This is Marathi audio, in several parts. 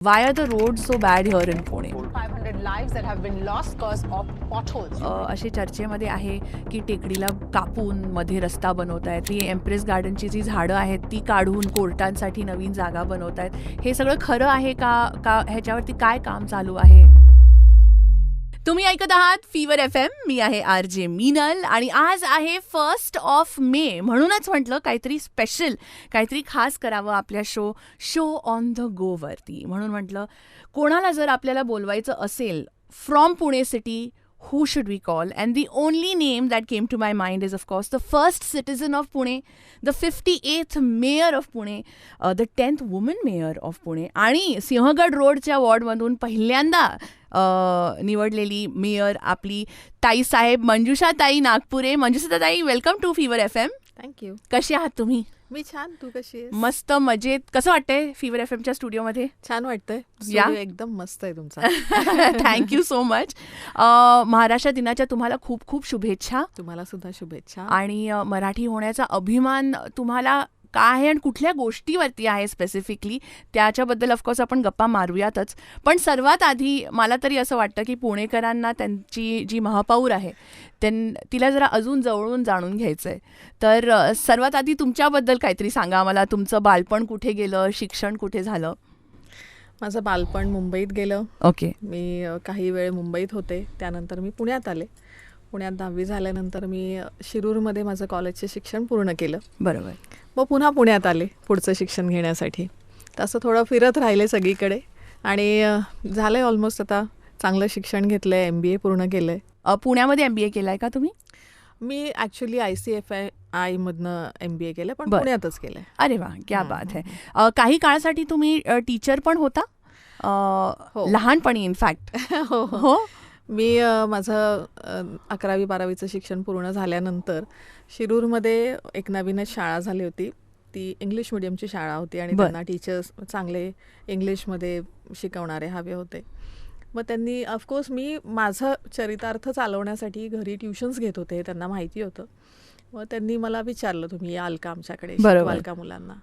Why are the roads so bad here in Pune? 500 lives that have been lost because of potholes. असे चर्चेमध्ये आहे की टेकडीला कापून मध्ये रस्ता बनवत आहेत, ती एम्प्रेस गार्डनची जी झाडं आहेत ती काढून कोर्टांसाठी नवीन जागा बनवत आहेत. हे सगळं खरं आहे का ह्याच्यावरती काय काम चालू आहे? तुम्ही ऐकत आहात फीवर FM. मी आहे RJ मीनल आणि आज आहे 1 मे. म्हणूनच म्हटलं काहीतरी स्पेशल, काहीतरी खास करावं आपल्या शो ऑन द गो वरती. म्हणून म्हटलं कोणाला जर आपल्याला बोलवायचं असेल from Pune city, who should we call? And the only name that came to my mind is, of course, the first citizen of Pune, the 58th mayor of Pune, the 10th woman mayor of Pune, आणि सिंहगड रोडच्या वॉर्डमधून पहिल्यांदा निवडलेली मेयर आपली ताई साहेब मंजुषा ताई नागपुरे. मंजुषा ताई, welcome to Fever FM. Thank you. कशी आहात तुम्ही? मी छान. तू कशी आहेस? मस्त मजेत. कसं वाटतंय फीवर FMच्या स्टुडिओमध्ये? छान वाटतंय. या? स्टुडिओ एकदम मस्त आहे तुमचा. Thank you so much. महाराष्ट्र दिनाच्या तुम्हाला खूप खूप शुभेच्छा. तुम्हाला सुद्धा शुभेच्छा. आणि मराठी होण्याचा अभिमान तुम्हाला का आहे आणि कुठल्या गोष्टीवरती आहे स्पेसिफिकली, त्याच्याबद्दल ऑफकोर्स आपण गप्पा मारूयातच. पण सर्वात आधी मला तरी असं वाटतं की पुणेकरांना त्यांची जी महापौर आहे तिला जरा अजून जवळून जाणून घ्यायचं आहे. तर सर्वात आधी तुमच्याबद्दल काहीतरी सांगा आम्हाला. तुमचं बालपण कुठे गेलं, शिक्षण कुठे झालं? माझं बालपण मुंबईत गेलं. ओके. मी काही वेळ मुंबईत होते, त्यानंतर मी पुण्यात आले. पुण्यात 10वी झाल्यानंतर मी शिरूरमध्ये माझं कॉलेजचे शिक्षण पूर्ण केलं. बरोबर. मग पुन्हा पुण्यात आले पुढचं शिक्षण घेण्यासाठी. तसं थोडं फिरत राहिले सगळीकडे आणि झालं आहे ऑलमोस्ट. आता चांगलं शिक्षण घेतलं आहे, MBA पूर्ण केलं आहे. पुण्यामध्ये MBA केलं आहे का तुम्ही? मी ॲक्च्युली ICFI मधनं MBA केलं, पण पुण्यातच केलं आहे. अरे वा, क्या बात आहे. काही काळासाठी तुम्ही टीचर पण होता? हो. लहानपणी इनफॅक्ट. हो. हो. मी माझं 11वी-12वीचं शिक्षण पूर्ण झाल्यानंतर शिरूरमध्ये एक नवीनच शाळा झाली होती. ती इंग्लिश मिडियमची शाळा होती आणि त्यांना टीचर्स चांगले इंग्लिशमध्ये शिकवणारे हवे होते. मग त्यांनी ऑफकोर्स मी माझं चरितार्थ चालवण्यासाठी घरी ट्युशन्स घेत होते हे त्यांना माहिती होतं. मग त्यांनी मला विचारलं, तुम्ही याल का आमच्याकडे, शिकवाल का मुलांना?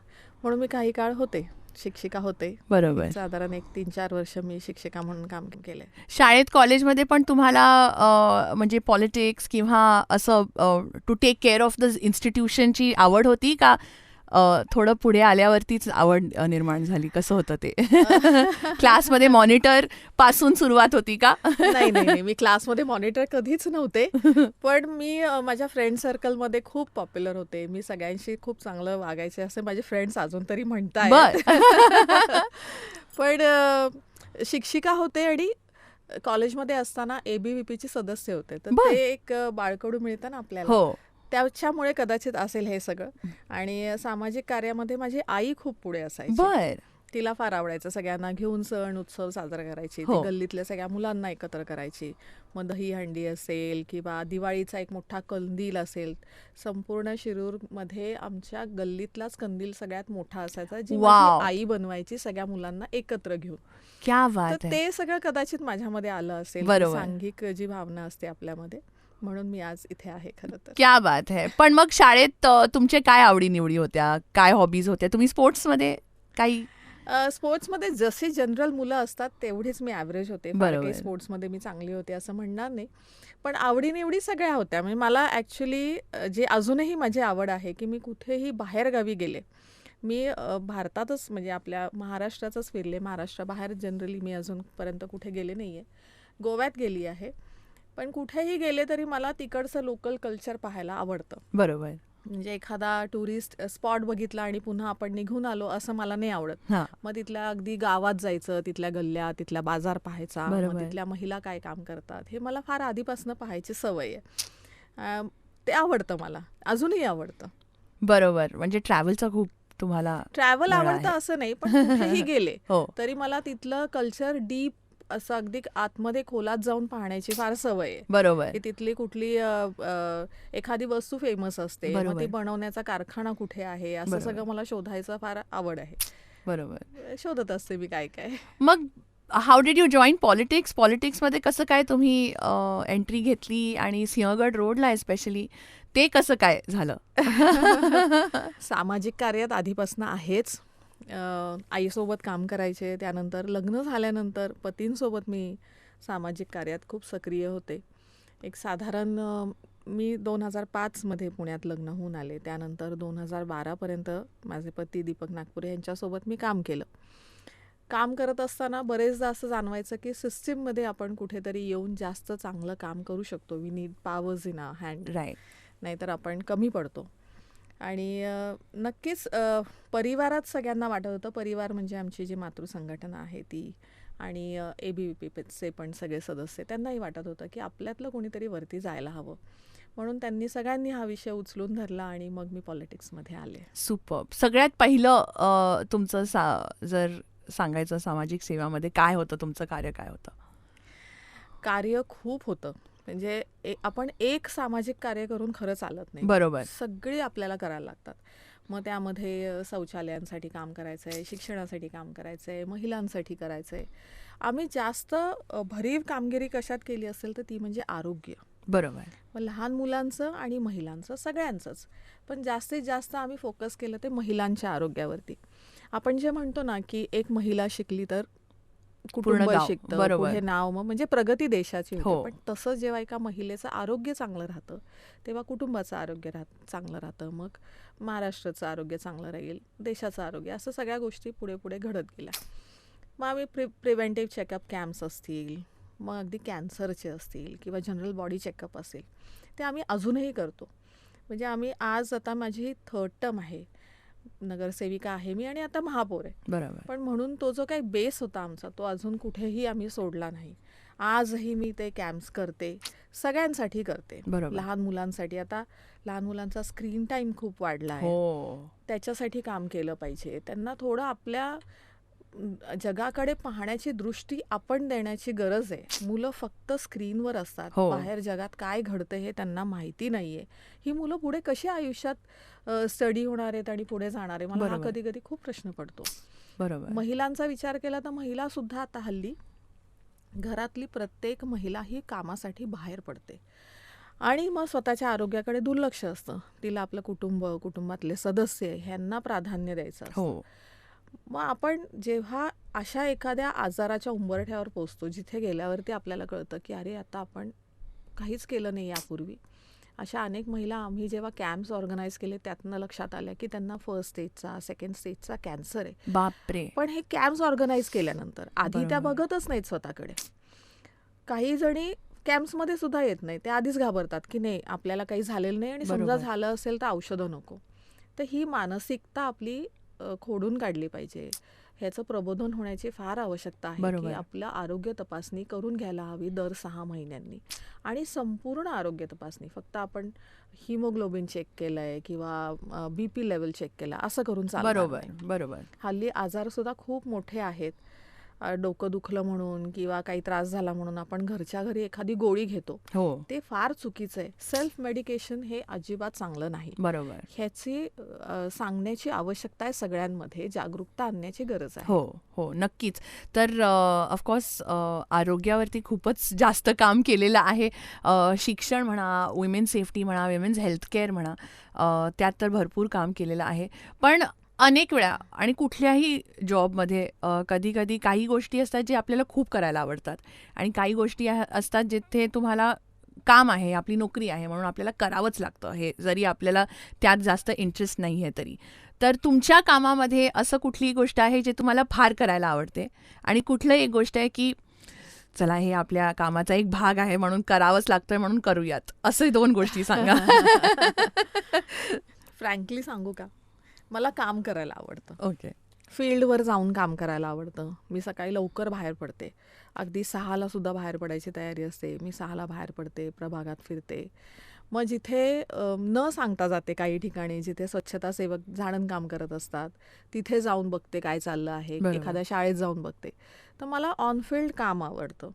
म्हणून मी काही काळ होते, शिक्षिका होते. बरोबर. साधारण 1-3-4 वर्ष मी शिक्षिका म्हणून काम केलं. शाळेत कॉलेजमध्ये पण तुम्हाला म्हणजे पॉलिटिक्स किंवा असं to take care of the इन्स्टिट्यूशनची आवड होती का थोडं पुढे आल्यावरतीच आवड निर्माण झाली? कसं होतं ते? क्लासमध्ये मॉनिटर पासून सुरुवात होती का? नाही, मी क्लासमध्ये मॉनिटर कधीच नव्हते. पण मी माझ्या फ्रेंड सर्कलमध्ये खूप पॉप्युलर होते. मी सगळ्यांशी खूप चांगलं वागायचे असे माझे फ्रेंड्स अजून तरी म्हणतात. पण शिक्षिका होते आणि कॉलेजमध्ये असताना ABVPचे सदस्य होते. तर ते एक बाळकडू मिळतं ना आपल्याला. हो. त्याच्यामुळे कदाचित असेल हे सगळं. आणि सामाजिक कार्यामध्ये माझी आई खूप पुढे असायची. बर. तिला फार आवडायचं सगळ्यांना घेऊन सण उत्सव साजरा करायची. ती गल्लीतल्या सगळ्या मुलांना एकत्र करायची. मग दहीहंडी असेल किंवा दिवाळीचा एक मोठा कंदील असेल. संपूर्ण शिरूरमध्ये आमच्या गल्लीतलाच कंदील सगळ्यात मोठा असायचा, जी माझी आई बनवायची सगळ्या मुलांना एकत्र घेऊन. क्या बात तर आहे. ते सगळं कदाचित माझ्यामध्ये आलं असेल. बरोबर. सांघिक जी भावना असते आपल्यामध्ये, म्हणून मी आज इथे आहे खरं तर. क्या बात आहे. पण मग शाळेत तुमचे काय आवडीनिवडी होत्या, काय हॉबीज होत्या? तुम्ही स्पोर्ट्समध्ये काही? स्पोर्ट्समध्ये जसे जनरल मुलं असतात तेवढीच मी ॲव्हरेज होते. काही स्पोर्ट्समध्ये मी चांगली होते असं म्हणणार नाही, पण आवडीनिवडी सगळ्या होत्या. म्हणजे मला ॲक्च्युली जे अजूनही माझी आवड आहे की मी कुठेही बाहेरगावी गेले, मी भारतातच म्हणजे आपल्या महाराष्ट्रातच फिरले. महाराष्ट्राबाहेर जनरली मी अजूनपर्यंत कुठे गेले नाही आहे. गोव्यात गेली आहे, पण कुठेही गेले तरी मला तिकडचं लोकल कल्चर पाहायला आवडतं. बरोबर. म्हणजे एखादा टुरिस्ट स्पॉट बघितला आणि पुन्हा आपण निघून आलो असं मला नाही आवडत. मग तिथल्या अगदी गावात जायचं, तिथल्या गल्ल्या, तिथल्या बाजार पाहायचा, मग तिथल्या महिला काय काम करतात हे मला फार आधीपासून पाहायची सवय आहे. ते आवडतं मला, अजूनही आवडतं. बरोबर. म्हणजे ट्रॅव्हलचा खूप तुम्हाला? ट्रॅव्हल आवडतं असं नाही, पण कुठेही गेले तरी मला तिथलं कल्चर डीप असं अगदी आतमध्ये खोलात जाऊन पाहण्याची फार सवय आहे. बरोबर. की तिथली कुठली एखादी वस्तू फेमस असते, मग ती बनवण्याचा कारखाना कुठे आहे, असं सगळं मला शोधायचं फार आवड आहे. बरोबर. शोधत असते मी काय काय. मग how did you join politics? पॉलिटिक्समध्ये कसं काय तुम्ही एंट्री घेतली आणि सिंहगड रोडला एस्पेशली ते कसं काय झालं? सामाजिक कार्यात आधीपासून आहेच. आईसोबत काम करायचे. त्यानंतर लग्न झाल्यानंतर पतींसोबत मी सामाजिक कार्यात खूप सक्रिय होते. एक साधारण मी 2005मध्ये पुण्यात लग्न होऊन आले. त्यानंतर 2012पर्यंत माझे पती दीपक नागपुरे यांच्यासोबत मी काम केलं. काम करत असताना बरेचदा असं जाणवायचं की सिस्टीममध्ये आपण कुठेतरी येऊन जास्त चांगलं काम करू शकतो. We need powers in our hand, right. नाहीतर आपण कमी पडतो. आणि नक्कीच परिवारात सगळ्यांना वाटत होतं. परिवार म्हणजे आमची जी मातृसंघटना आहे ती, आणि ABVPचे पण सगळे सदस्य, त्यांनाही वाटत होतं की आपल्यातलं कोणीतरी वरती जायला हवं. म्हणून त्यांनी सगळ्यांनी हा विषय उचलून धरला आणि मग मी पॉलिटिक्समध्ये आले. सुपर्ब. सगळ्यात पहिलं तुमचं जर सांगायचं सामाजिक सेवामध्ये काय होतं, तुमचं कार्य काय होतं? कार्य खूप होतं. म्हणजे आपण एक सामाजिक कार्य करून खरं चालत नाही. बरोबर. सगळी आपल्याला करायला लागतात. मग त्यामध्ये शौचालयांसाठी काम करायचं आहे, शिक्षणासाठी काम करायचं आहे, महिलांसाठी करायचं आहे. आम्ही जास्त भरीव कामगिरी कशात केली असेल तर ती म्हणजे आरोग्य. बरोबर. मग लहान मुलांचं आणि महिलांचं सगळ्यांचंच, पण जास्तीत जास्त आम्ही फोकस केलं ते महिलांच्या आरोग्यावरती. आपण जे म्हणतो ना की एक महिला शिकली तर कुटुंब गाव. शिकतं, बरोबर. पुढे नाव, म्हणजे प्रगती देशाची होते. हो. पण तसं जेव्हा एका महिलेचं आरोग्य चांगलं राहतं तेव्हा कुटुंबाचं आरोग्य चांगलं राहतं. मग महाराष्ट्राचं आरोग्य चांगलं राहील, देशाचं आरोग्य, असं सगळ्या गोष्टी पुढे पुढे घडत गेल्या. मग आम्ही प्रिव्हेंटिव्ह चेकअप कॅम्प्स असतील, मग अगदी कॅन्सरचे असतील किंवा जनरल बॉडी चेकअप असेल, ते आम्ही अजूनही करतो. म्हणजे आम्ही आता माझी 3rd टर्म आहे, नगरसेविका आहे मी आणि आता महापौर आहे. बरोबर. पण म्हणून तो जो काही बेस होता आमचा तो अजून कुठेही आम्ही सोडला नाही. आजही मी ते कॅम्प्स करते, सगळ्यांसाठी करते. बरोबर. लहान मुलांसाठी, आता लहान मुलांचा स्क्रीन टाईम खूप वाढला आहे, हो. त्याच्यासाठी काम केलं पाहिजे. त्यांना थोडं आपल्या जगाकडे पाहण्याची दृष्टी आपण देण्याची गरज आहे. मुलं फक्त स्क्रीनवर असतात, हो. बाहेर जगात काय घडतं हे त्यांना माहिती नाहीये. ही मुलं पुढे कशी आयुष्यात स्टडी होणार आहेत आणि पुढे जाणार आहे, मला हा बरोबर. कधी कधी खूप प्रश्न पडतो. बरोबर. महिलांचा विचार केला तर महिला सुद्धा आता हल्ली घरातली प्रत्येक महिला ही कामासाठी बाहेर पडते आणि मग स्वतःच्या आरोग्याकडे दुर्लक्ष असतं. तिला आपलं कुटुंब, कुटुंबातले सदस्य ह्यांना प्राधान्य द्यायचं असतं. हो. मग आपण जेव्हा अशा एखाद्या आजाराच्या उंबरठ्यावर पोचतो जिथे गेल्यावरती आपल्याला कळतं की अरे आता आपण काहीच केलं नाही यापूर्वी, अशा अनेक महिला आम्ही जेव्हा कॅम्प्स ऑर्गनाईज केले त्यातनं लक्षात आल्या की त्यांना 1st स्टेजचा 2nd स्टेजचा कॅन्सर आहे. बापरे. पण हे कॅम्प्स ऑर्गनाईज केल्यानंतर आधी त्या बरोबर. बघतच नाहीत स्वतःकडे. काही जणी कॅम्प्समध्ये सुद्धा येत नाही, ते आधीच घाबरतात की नाही आपल्याला काही झालेलं नाही आणि समजा बरोबर. झालं असेल तर औषधं नको. तर ही मानसिकता आपली खोडून काढली पाहिजे. ह्याचं प्रबोधन होण्याची फार आवश्यकता आहे बरोबर. की आपलं आरोग्य तपासणी करून घ्यायला हवी दर 6 महिन्यांनी, आणि संपूर्ण आरोग्य तपासणी. फक्त आपण हिमोग्लोबिन चेक केलंय किंवा BP लेवल चेक केला असं करून चालणार बरोबर. नाही. बरोबर. हल्ली आजार सुद्धा खूप मोठे आहेत. डोकं दुखलं म्हणून किंवा काही त्रास झाला म्हणून आपण घरच्या घरी एखादी गोळी घेतो, हो. ते फार चुकीचं आहे. सेल्फ मेडिकेशन हे अजिबात चांगलं नाही. बरोबर. ह्याची सांगण्याची आवश्यकता आहे, सगळ्यांमध्ये जागरूकता आणण्याची गरज आहे. हो. हो, नक्कीच. तर ऑफकोर्स आरोग्यावरती खूपच जास्त काम केलेलं आहे. शिक्षण म्हणा, वुमेन सेफ्टी म्हणा, विमेन्स हेल्थ केअर म्हणा, त्यात तर भरपूर काम केलेलं आहे. पण अनेक वेळा आणि कुठल्याही जॉबमध्ये कधी कधी काही गोष्टी असतात जे आपल्याला खूप करायला आवडतात आणि काही गोष्टी असतात जिथे तुम्हाला काम आहे, आपली नोकरी आहे म्हणून आपल्याला करावंच लागतं, हे जरी आपल्याला त्यात जास्त इंटरेस्ट नाही आहे तरी. तर तुमच्या कामामध्ये असं कुठली गोष्ट आहे जे तुम्हाला फार करायला आवडते आणि कुठलं एक गोष्ट आहे की चला हे आपल्या कामाचा एक भाग आहे म्हणून करावंच लागतंय म्हणून करूयात, असे 2 गोष्टी सांगा. फ्रँकली सांगू का, मला काम करायला आवडतं. ओके. फील्डवर जाऊन काम करायला आवडतं. मी सकाळी लवकर बाहेर पडते, अगदी 6ला सुद्धा बाहेर पडायची तयारी असते. मी 6ला बाहेर पडते, प्रभागात फिरते. मग जिथे न सांगता जाते, काही ठिकाणी जिथे स्वच्छता सेवक झाडण काम करत असतात तिथे जाऊन बघते काय चाललं आहे. बरोबर. एखाद्या शाळेत जाऊन बघते. तर मला ऑन फील्ड काम आवडतं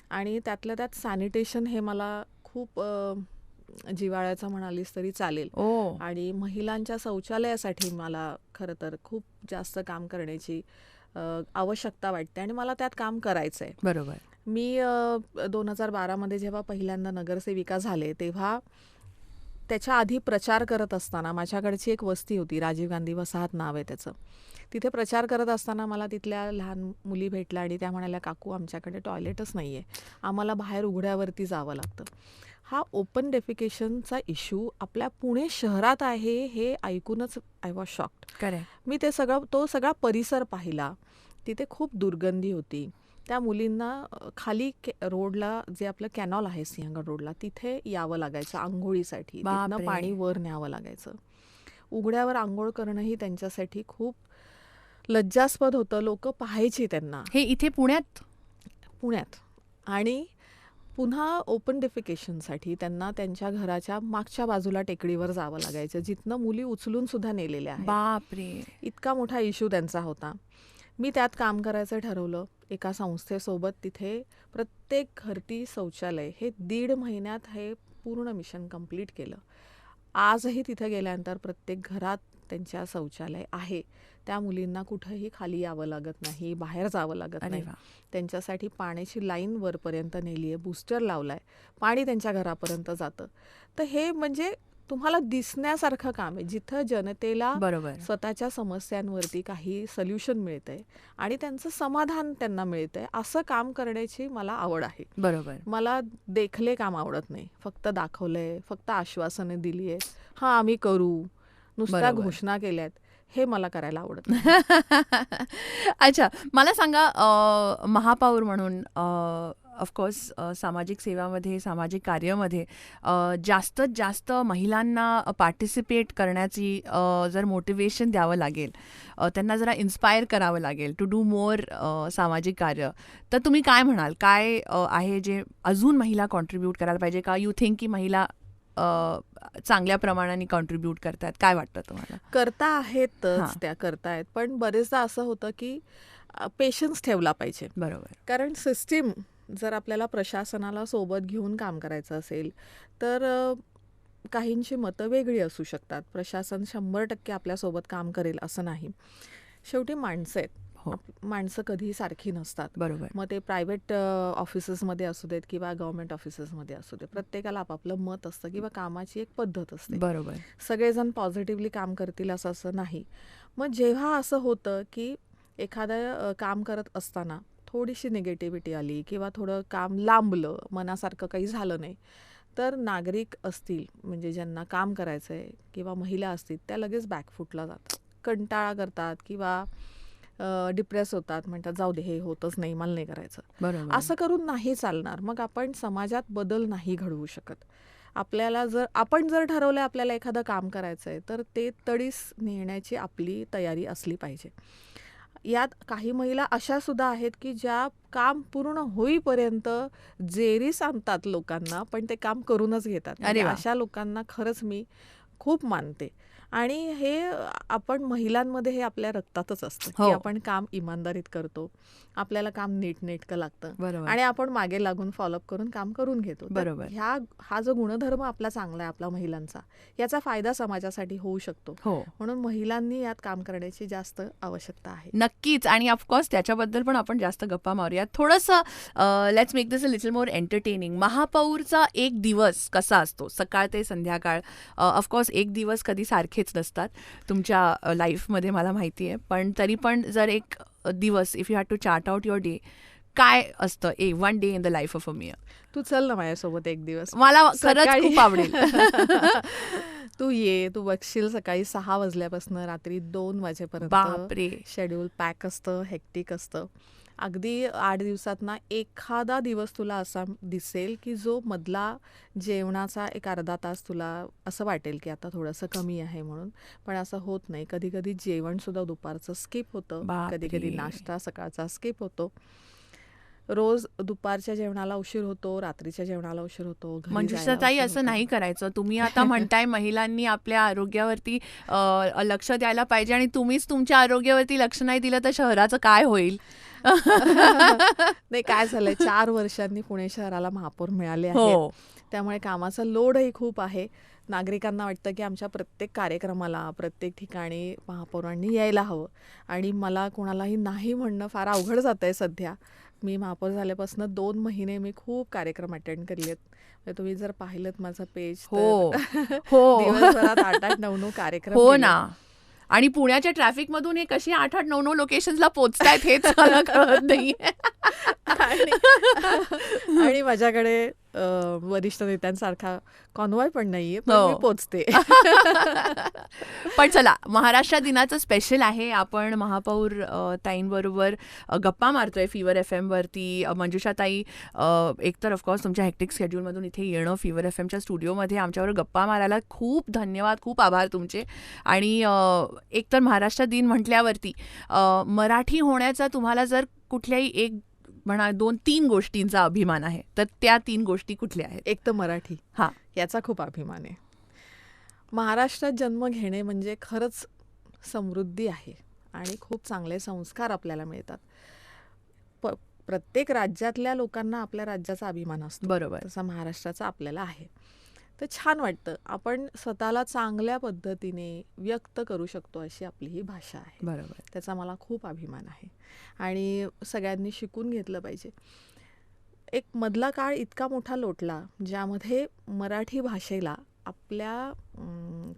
आणि त्यातल्या त्यात सॅनिटेशन हे मला खूप जिव्हाळ्याचं म्हणालीस तरी चालेल. ओ. आणि महिलांच्या शौचालयासाठी मला खरं तर खूप जास्त काम करण्याची आवश्यकता वाटते आणि मला त्यात काम करायचं आहे. बरोबर. मी 2012मध्ये जेव्हा पहिल्यांदा नगरसेविका झाले तेव्हा त्याच्या आधी प्रचार करत असताना माझ्याकडची एक वस्ती होती, राजीव गांधी वसाहत नाव आहे त्याचं. तिथे प्रचार करत असताना मला तिथल्या लहान मुली भेटल्या आणि त्या म्हणाल्या, काकू आमच्याकडे टॉयलेटच नाही आहे, आम्हाला बाहेर उघड्यावरती जावं लागतं. हा ओपन डेफिकेशनचा इश्यू आपल्या पुणे शहरात आहे हे ऐकूनच आय वॉज शॉक्ड. करेक्ट. मी तो सगळा परिसर पाहिला. तिथे खूप दुर्गंधी होती. त्या मुलींना खाली रोडला जे आपलं कॅनॉल आहे सिंहगड रोडला, तिथे यावं लागायचं आंघोळीसाठी. तिथनं बापरे. पाणी वर न्यावं लागायचं. उघड्यावर आंघोळ करणंही त्यांच्यासाठी खूप लज्जास्पद होतं. लोक पाहायची त्यांना हे इथे पुण्यात. आणि पुन्हा ओपन डेफिकेशनसाठी त्यांना त्यांच्या घराच्या मागच्या बाजूला टेकडीवर जावं लागायचं, जिथनं मुली उचलून सुद्धा नेलेल्या आहेत. बापरे. इतका मोठा इश्यू त्यांचा होता. मी त्यात काम करायचं ठरवलं एका संस्थेसोबत. तिथे प्रत्येक घरटी शौचालय हे 1.5 महिन्यात हे पूर्ण मिशन कंप्लीट केलं. आजही तिथे गेल्यानंतर प्रत्येक घरात त्यांच्या शौचालय आहे. त्या मुलींना कुठंही खाली यावं लागत नाही, बाहेर जावं लागत अरे नाही. वा. त्यांच्यासाठी पाण्याची लाईन वरपर्यंत नेली आहे, बूस्टर लावलाय, पाणी त्यांच्या घरापर्यंत जातं. तर हे म्हणजे तुम्हाला दिसण्यासारखं काम आहे, जिथं जनतेला बरोबर. स्वतःच्या समस्यांवरती काही सोल्युशन मिळतंय आणि त्यांचं समाधान त्यांना मिळतंय. असं काम करण्याची मला आवड आहे. बरोबर. मला देखले काम आवडत नाही. फक्त दाखवलंय, फक्त आश्वासने दिली आहेत, हां आम्ही करू, नुसत्या बरोबर. घोषणा केल्यात, हे मला करायला आवडत नाही. अच्छा, मला सांगा, महापौर म्हणून ऑफकोर्स सामाजिक सेवामध्ये, सामाजिक कार्यामध्ये जास्तीत जास्त महिलांना पार्टिसिपेट करण्याची जर मोटिवेशन द्यावं लागेल, त्यांना जरा इन्स्पायर करावं लागेल टू डू मोर सामाजिक कार्य, तर तुम्ही काय म्हणाल? काय आहे जे अजून महिला कॉन्ट्रीब्यूट करायला पाहिजे? का यू थिंक की महिला चांगल्या प्रमाणाने कॉन्ट्रीब्यूट करतात? काय वाटतं तुम्हाला? करता हां. आहेतच, त्या करतायत, पण बरेचदा असं होतं की पेशन्स ठेवला पाहिजे. बरोबर. कारण सिस्टीम जर आपल्याला प्रशासनाला सोबत घेऊन काम करायचं असेल तर काहींची मतं वेगळी असू शकतात. प्रशासन 100% आपल्यासोबत काम करेल असं नाही. शेवटी माणसं आहेत. हो. माणसं कधीही सारखी नसतात. बरोबर. मग ते प्रायव्हेट ऑफिसेसमध्ये असू देत किंवा गव्हर्नमेंट ऑफिसेसमध्ये असू देत, प्रत्येकाला आपापलं मत असतं किंवा कामाची एक पद्धत असते. बरोबर. सगळेजण पॉझिटिव्हली काम करतील असं नाही. मग जेव्हा असं होतं की एखादं काम करत असताना थोडीशी निगेटिव्हिटी आली किंवा थोडं काम लांबलं, मनासारखं काही झालं नाही, तर नागरिक असतील म्हणजे ज्यांना काम करायचं आहे किंवा महिला असतील, त्या लगेच बॅकफूटला जातात, कंटाळा करतात किंवा डिप्रेस होतात, म्हणतात जाऊ दे, हे होतच नाही, मला नाही करायचं. बरोबर. असं करून नाही चालणार. मग आपण समाजात बदल नाही घडवू शकत. आपण जर ठरवलं आपल्याला एखादं काम करायचं आहे, तर ते तडीस नेण्याची आपली तयारी असली पाहिजे. यात काही महिला अशा सुद्धा आहेत की ज्या काम पूर्ण होईपर्यंत जेरीस आणतात लोकांना, पण ते काम करूनच घेतात. म्हणजे वा. अशा लोकांना खरंच मी खूप मानते. आणि हे आपण महिलांमध्ये हे आपल्या रक्तातच असतं हो. की आपण काम इमानदारीत करतो, आपल्याला काम नीटनेटकं लागतं बरोबर. आणि आपण मागे लागून फॉलोअप करून काम करून घेतो. तर बरोबर. हा जो गुणधर्म आपला चांगला आहे आपला महिलांचा, याचा फायदा समाजासाठी होऊ शकतो. हो. म्हणून महिलांनी यात काम करण्याची जास्त आवश्यकता आहे. नक्कीच. आणि ऑफकोर्स त्याच्याबद्दल पण आपण जास्त गप्पा मारूयात. थोडंसं let's make this a little more entertaining. महापौरचा एक दिवस कसा असतो, सकाळ ते संध्याकाळ? ऑफकोर्स एक दिवस कधी सारखेच नसतात तुमच्या लाईफमध्ये, मला माहिती आहे, पण तरी पण जर एक दिवस, if you had to chart out your day, काय असतं one day in the life of a mayor? तू चल ना माझ्यासोबत एक दिवस. मला खरंच सकाळी- खूप आवडेल. तू बघशील सकाळी 6 वाजल्यापासून रात्री 2 वाजेपर्यंत बापरे. शेड्यूल पॅक असतं, हेक्टिक असतं. अगदी 8 दिवसात ना एखादा दिवस तुला असा दिसेल की जो मधला जेवणाचा एक अर्धा तास तुला असं वाटेल की आता थोडंसं कमी आहे म्हणून, पण असं होत नाही. कधी कधी जेवण सुद्धा दुपारचं स्किप होतं, बापरे. कधी कधी नाश्ता सकाळचा स्किप होतो. रोज दुपारच्या जेवणाला उशीर होतो, रात्रीच्या जेवणाला उशीर होतो, घरी मंजुषा जायला ताई, उशीर असं होतो. नाही करायचं. तुम्ही आता म्हणताय महिलांनी आपल्या आरोग्यावरती लक्ष द्यायला पाहिजे, आणि तुम्हीच तुमच्या आरोग्यावरती लक्ष नाही दिलं तर शहराचं काय होईल? नाही, काय झालंय, 4 वर्षांनी पुणे शहराला महापौर मिळाले आहेत. हो. त्यामुळे कामाचा लोडही खूप आहे. नागरिकांना वाटतं की आमच्या प्रत्येक कार्यक्रमाला, प्रत्येक ठिकाणी महापौरांनी यायला हवं, आणि मला कोणालाही नाही म्हणणं फार अवघड जातंय सध्या. मी महापौर झाल्यापासून 2 महिने मी खूप कार्यक्रम अटेंड केले आहेत. म्हणजे तुम्ही जर पाहिलं माझं पेज हो तर हो दिवसभरात 8-8, 9-9 कार्यक्रम हो केले. ना. आणि पुण्याच्या ट्रॅफिक मधून हे कशी 8-8, 9-9 लोकेशन्सला पोहोचतायत हेच मला कळत नाहीये. आणि माझ्याकडे वरिष्ठ नेत्यांसारखा कॉन्वॉय पण नाहीये, पण हो. मी पोचते. पण चला, महाराष्ट्र दिनाचं स्पेशल आहे. आपण महापौर ताईंबरोबर गप्पा मारतोय फीवर FM वरती. मंजुषा ताई, एकतर ऑफकोर्स तुमच्या हेक्टिक शेड्यूलमधून इथे येणं फीवर FMच्या स्टुडिओमध्ये आमच्याबरोबर गप्पा मारायला खूप धन्यवाद, खूप आभार तुमचे. आणि एकतर महाराष्ट्र दिन म्हटल्यावरती मराठी होण्याचा तुम्हाला जर कुठल्याही एक म्हणा 2-3 गोष्टींचा अभिमान आहे, तर त्या 3 गोष्टी कुठल्या आहेत? एक तर मराठी, हां. याचा खूप अभिमान आहे. महाराष्ट्रात जन्म घेणे म्हणजे खरंच समृद्धी आहे आणि खूप चांगले संस्कार आपल्याला मिळतात. प्रत्येक राज्यातल्या लोकांना आपल्या राज्याचा अभिमान असतो, बरोबर. तसा महाराष्ट्राचा आपल्याला आहे. तर छान वाटतं, आपण स्वतःला चांगल्या पद्धतीने व्यक्त करू शकतो अशी आपली ही भाषा आहे. बरोबर. त्याचा मला खूप अभिमान आहे आणि सगळ्यांनी शिकून घेतलं पाहिजे. एक मधला काळ इतका मोठा लोटला ज्यामध्ये मराठी भाषेला आपल्या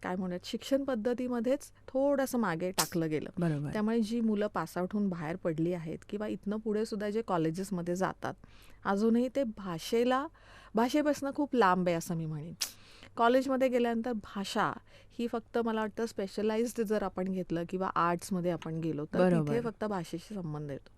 काय म्हणूयात शिक्षण पद्धतीमध्येच थोडंसं मागे टाकलं गेलं. बरोबर. त्यामुळे जी मुलं पासआउट होऊन बाहेर पडली आहेत किंवा इथनं पुढे सुद्धा जे कॉलेजेसमध्ये जातात, अजूनही ते भाषेपासून खूप लांब आहे असं मी म्हणेन. कॉलेजमध्ये गेल्यानंतर भाषा ही फक्त मला वाटतं स्पेशलाइज्ड जर आपण घेतलं किंवा आर्ट्समध्ये आपण गेलो तर बरोबर. तिथे फक्त भाषेशी संबंध येतो.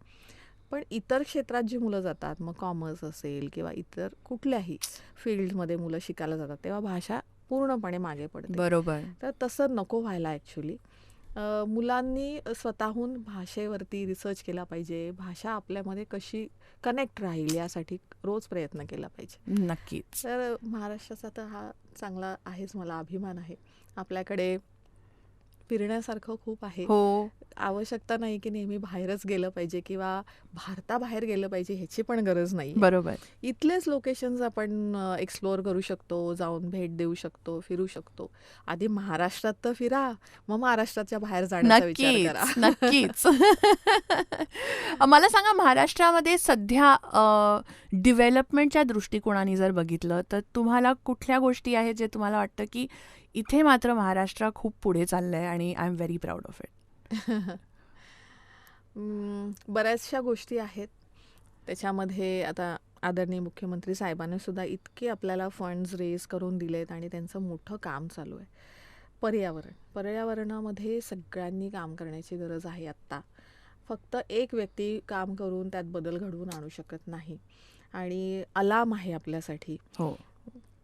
पण इतर क्षेत्रात जी मुलं जातात, मग कॉमर्स असेल किंवा इतर कुठल्याही फील्डमध्ये मुलं शिकायला जातात, तेव्हा भाषा पूर्णपणे मागे पडते. बरोबर. तर तसं नको व्हायला ॲक्च्युली. मुलांनी स्वतःहून भाषेवरती रिसर्च केला पाहिजे. भाषा आपल्यामध्ये कशी कनेक्ट राहील यासाठी रोज प्रयत्न केला पाहिजे. नक्कीच. तर महाराष्ट्राचा तर हा चांगला आहेच, मला अभिमान आहे. आपल्याकडे फिरण्यासारखं खूप आहे. हो. आवश्यकता नाही की नेहमी बाहेरच गेलं पाहिजे किंवा भारताबाहेर गेलं पाहिजे ह्याची पण गरज नाही. बरोबर. इथलेच लोकेशन्स आपण एक्सप्लोअर करू शकतो, जाऊन भेट देऊ शकतो, फिरू शकतो. आधी महाराष्ट्रात तर फिरा, मग महाराष्ट्राच्या बाहेर जाण्याचा विचार करा. नक्कीच. मला सांगा, महाराष्ट्रामध्ये सध्या डेव्हलपमेंटच्या दृष्टिकोनाने जर बघितलं तर तुम्हाला कुठल्या गोष्टी आहेत जे तुम्हाला वाटतं की इथे मात्र महाराष्ट्र खूप पुढे चाललंय आणि I am very proud of it? बऱ्याचशा गोष्टी आहेत. त्याच्यामध्ये आता आदरणीय मुख्यमंत्री साहेबांनी सुद्धा इतके आपल्याला फंड्स रेज करून दिलेत आणि त्यांचं मोठं काम चालू आहे. पर्यावरणामध्ये सगळ्यांनी काम करण्याची गरज आहे आत्ता. फक्त एक व्यक्ती काम करून त्यात बदल घडवून आणू शकत नाही आणि अलार्म आहे आपल्यासाठी. हो.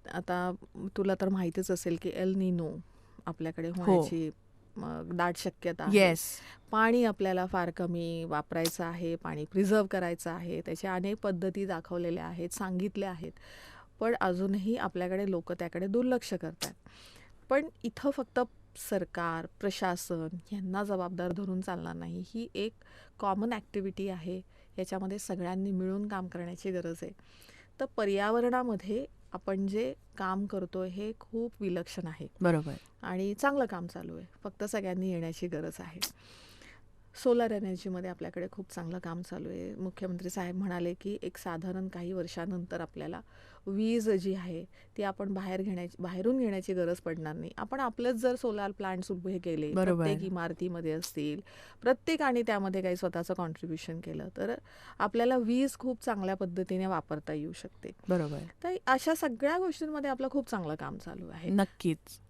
आता तुला तर माहितीच असेल की एल निनो आपल्याकडे होण्याची दाट शक्यता आहे. येस. पाणी आपल्याला फार कमी वापरायचं आहे, पाणी प्रिझर्व करायचं आहे. त्याच्या अनेक पद्धती दाखवलेल्या आहेत, सांगितल्या आहेत, पण अजूनही आपल्याकडे लोक त्याकडे दुर्लक्ष करतात. पण इथं फक्त सरकार, प्रशासन यांना जबाबदार धरून चालणार नाही. ही एक कॉमन ॲक्टिव्हिटी आहे, याच्यामध्ये सगळ्यांनी मिळून काम करण्याची गरज आहे. तर पर्यावरणामध्ये आपण जे काम करतोय हे खूप विलक्षण आहे. बरोबर. आणि चांगलं काम चालू आहे, फक्त सगळ्यांनी येण्याची गरज आहे. सोलर एनर्जीमध्ये आपल्याकडे खूप चांगलं काम चालू आहे. मुख्यमंत्री साहेब म्हणाले की एक साधारण काही वर्षानंतर आपल्याला वीज जी आहे ती आपण बाहेरून घेण्याची गरज पडणार नाही. आपण आपलेच जर सोलार प्लांट्स उभे केले, प्रत्येक इमारतीमध्ये असतील, प्रत्येकाने त्यामध्ये काही स्वतःचं कॉन्ट्रीब्युशन केलं तर आपल्याला वीज खूप चांगल्या पद्धतीने वापरता येऊ शकते. बरोबर. तर अशा सगळ्या गोष्टींमध्ये आपलं खूप चांगलं काम चालू आहे.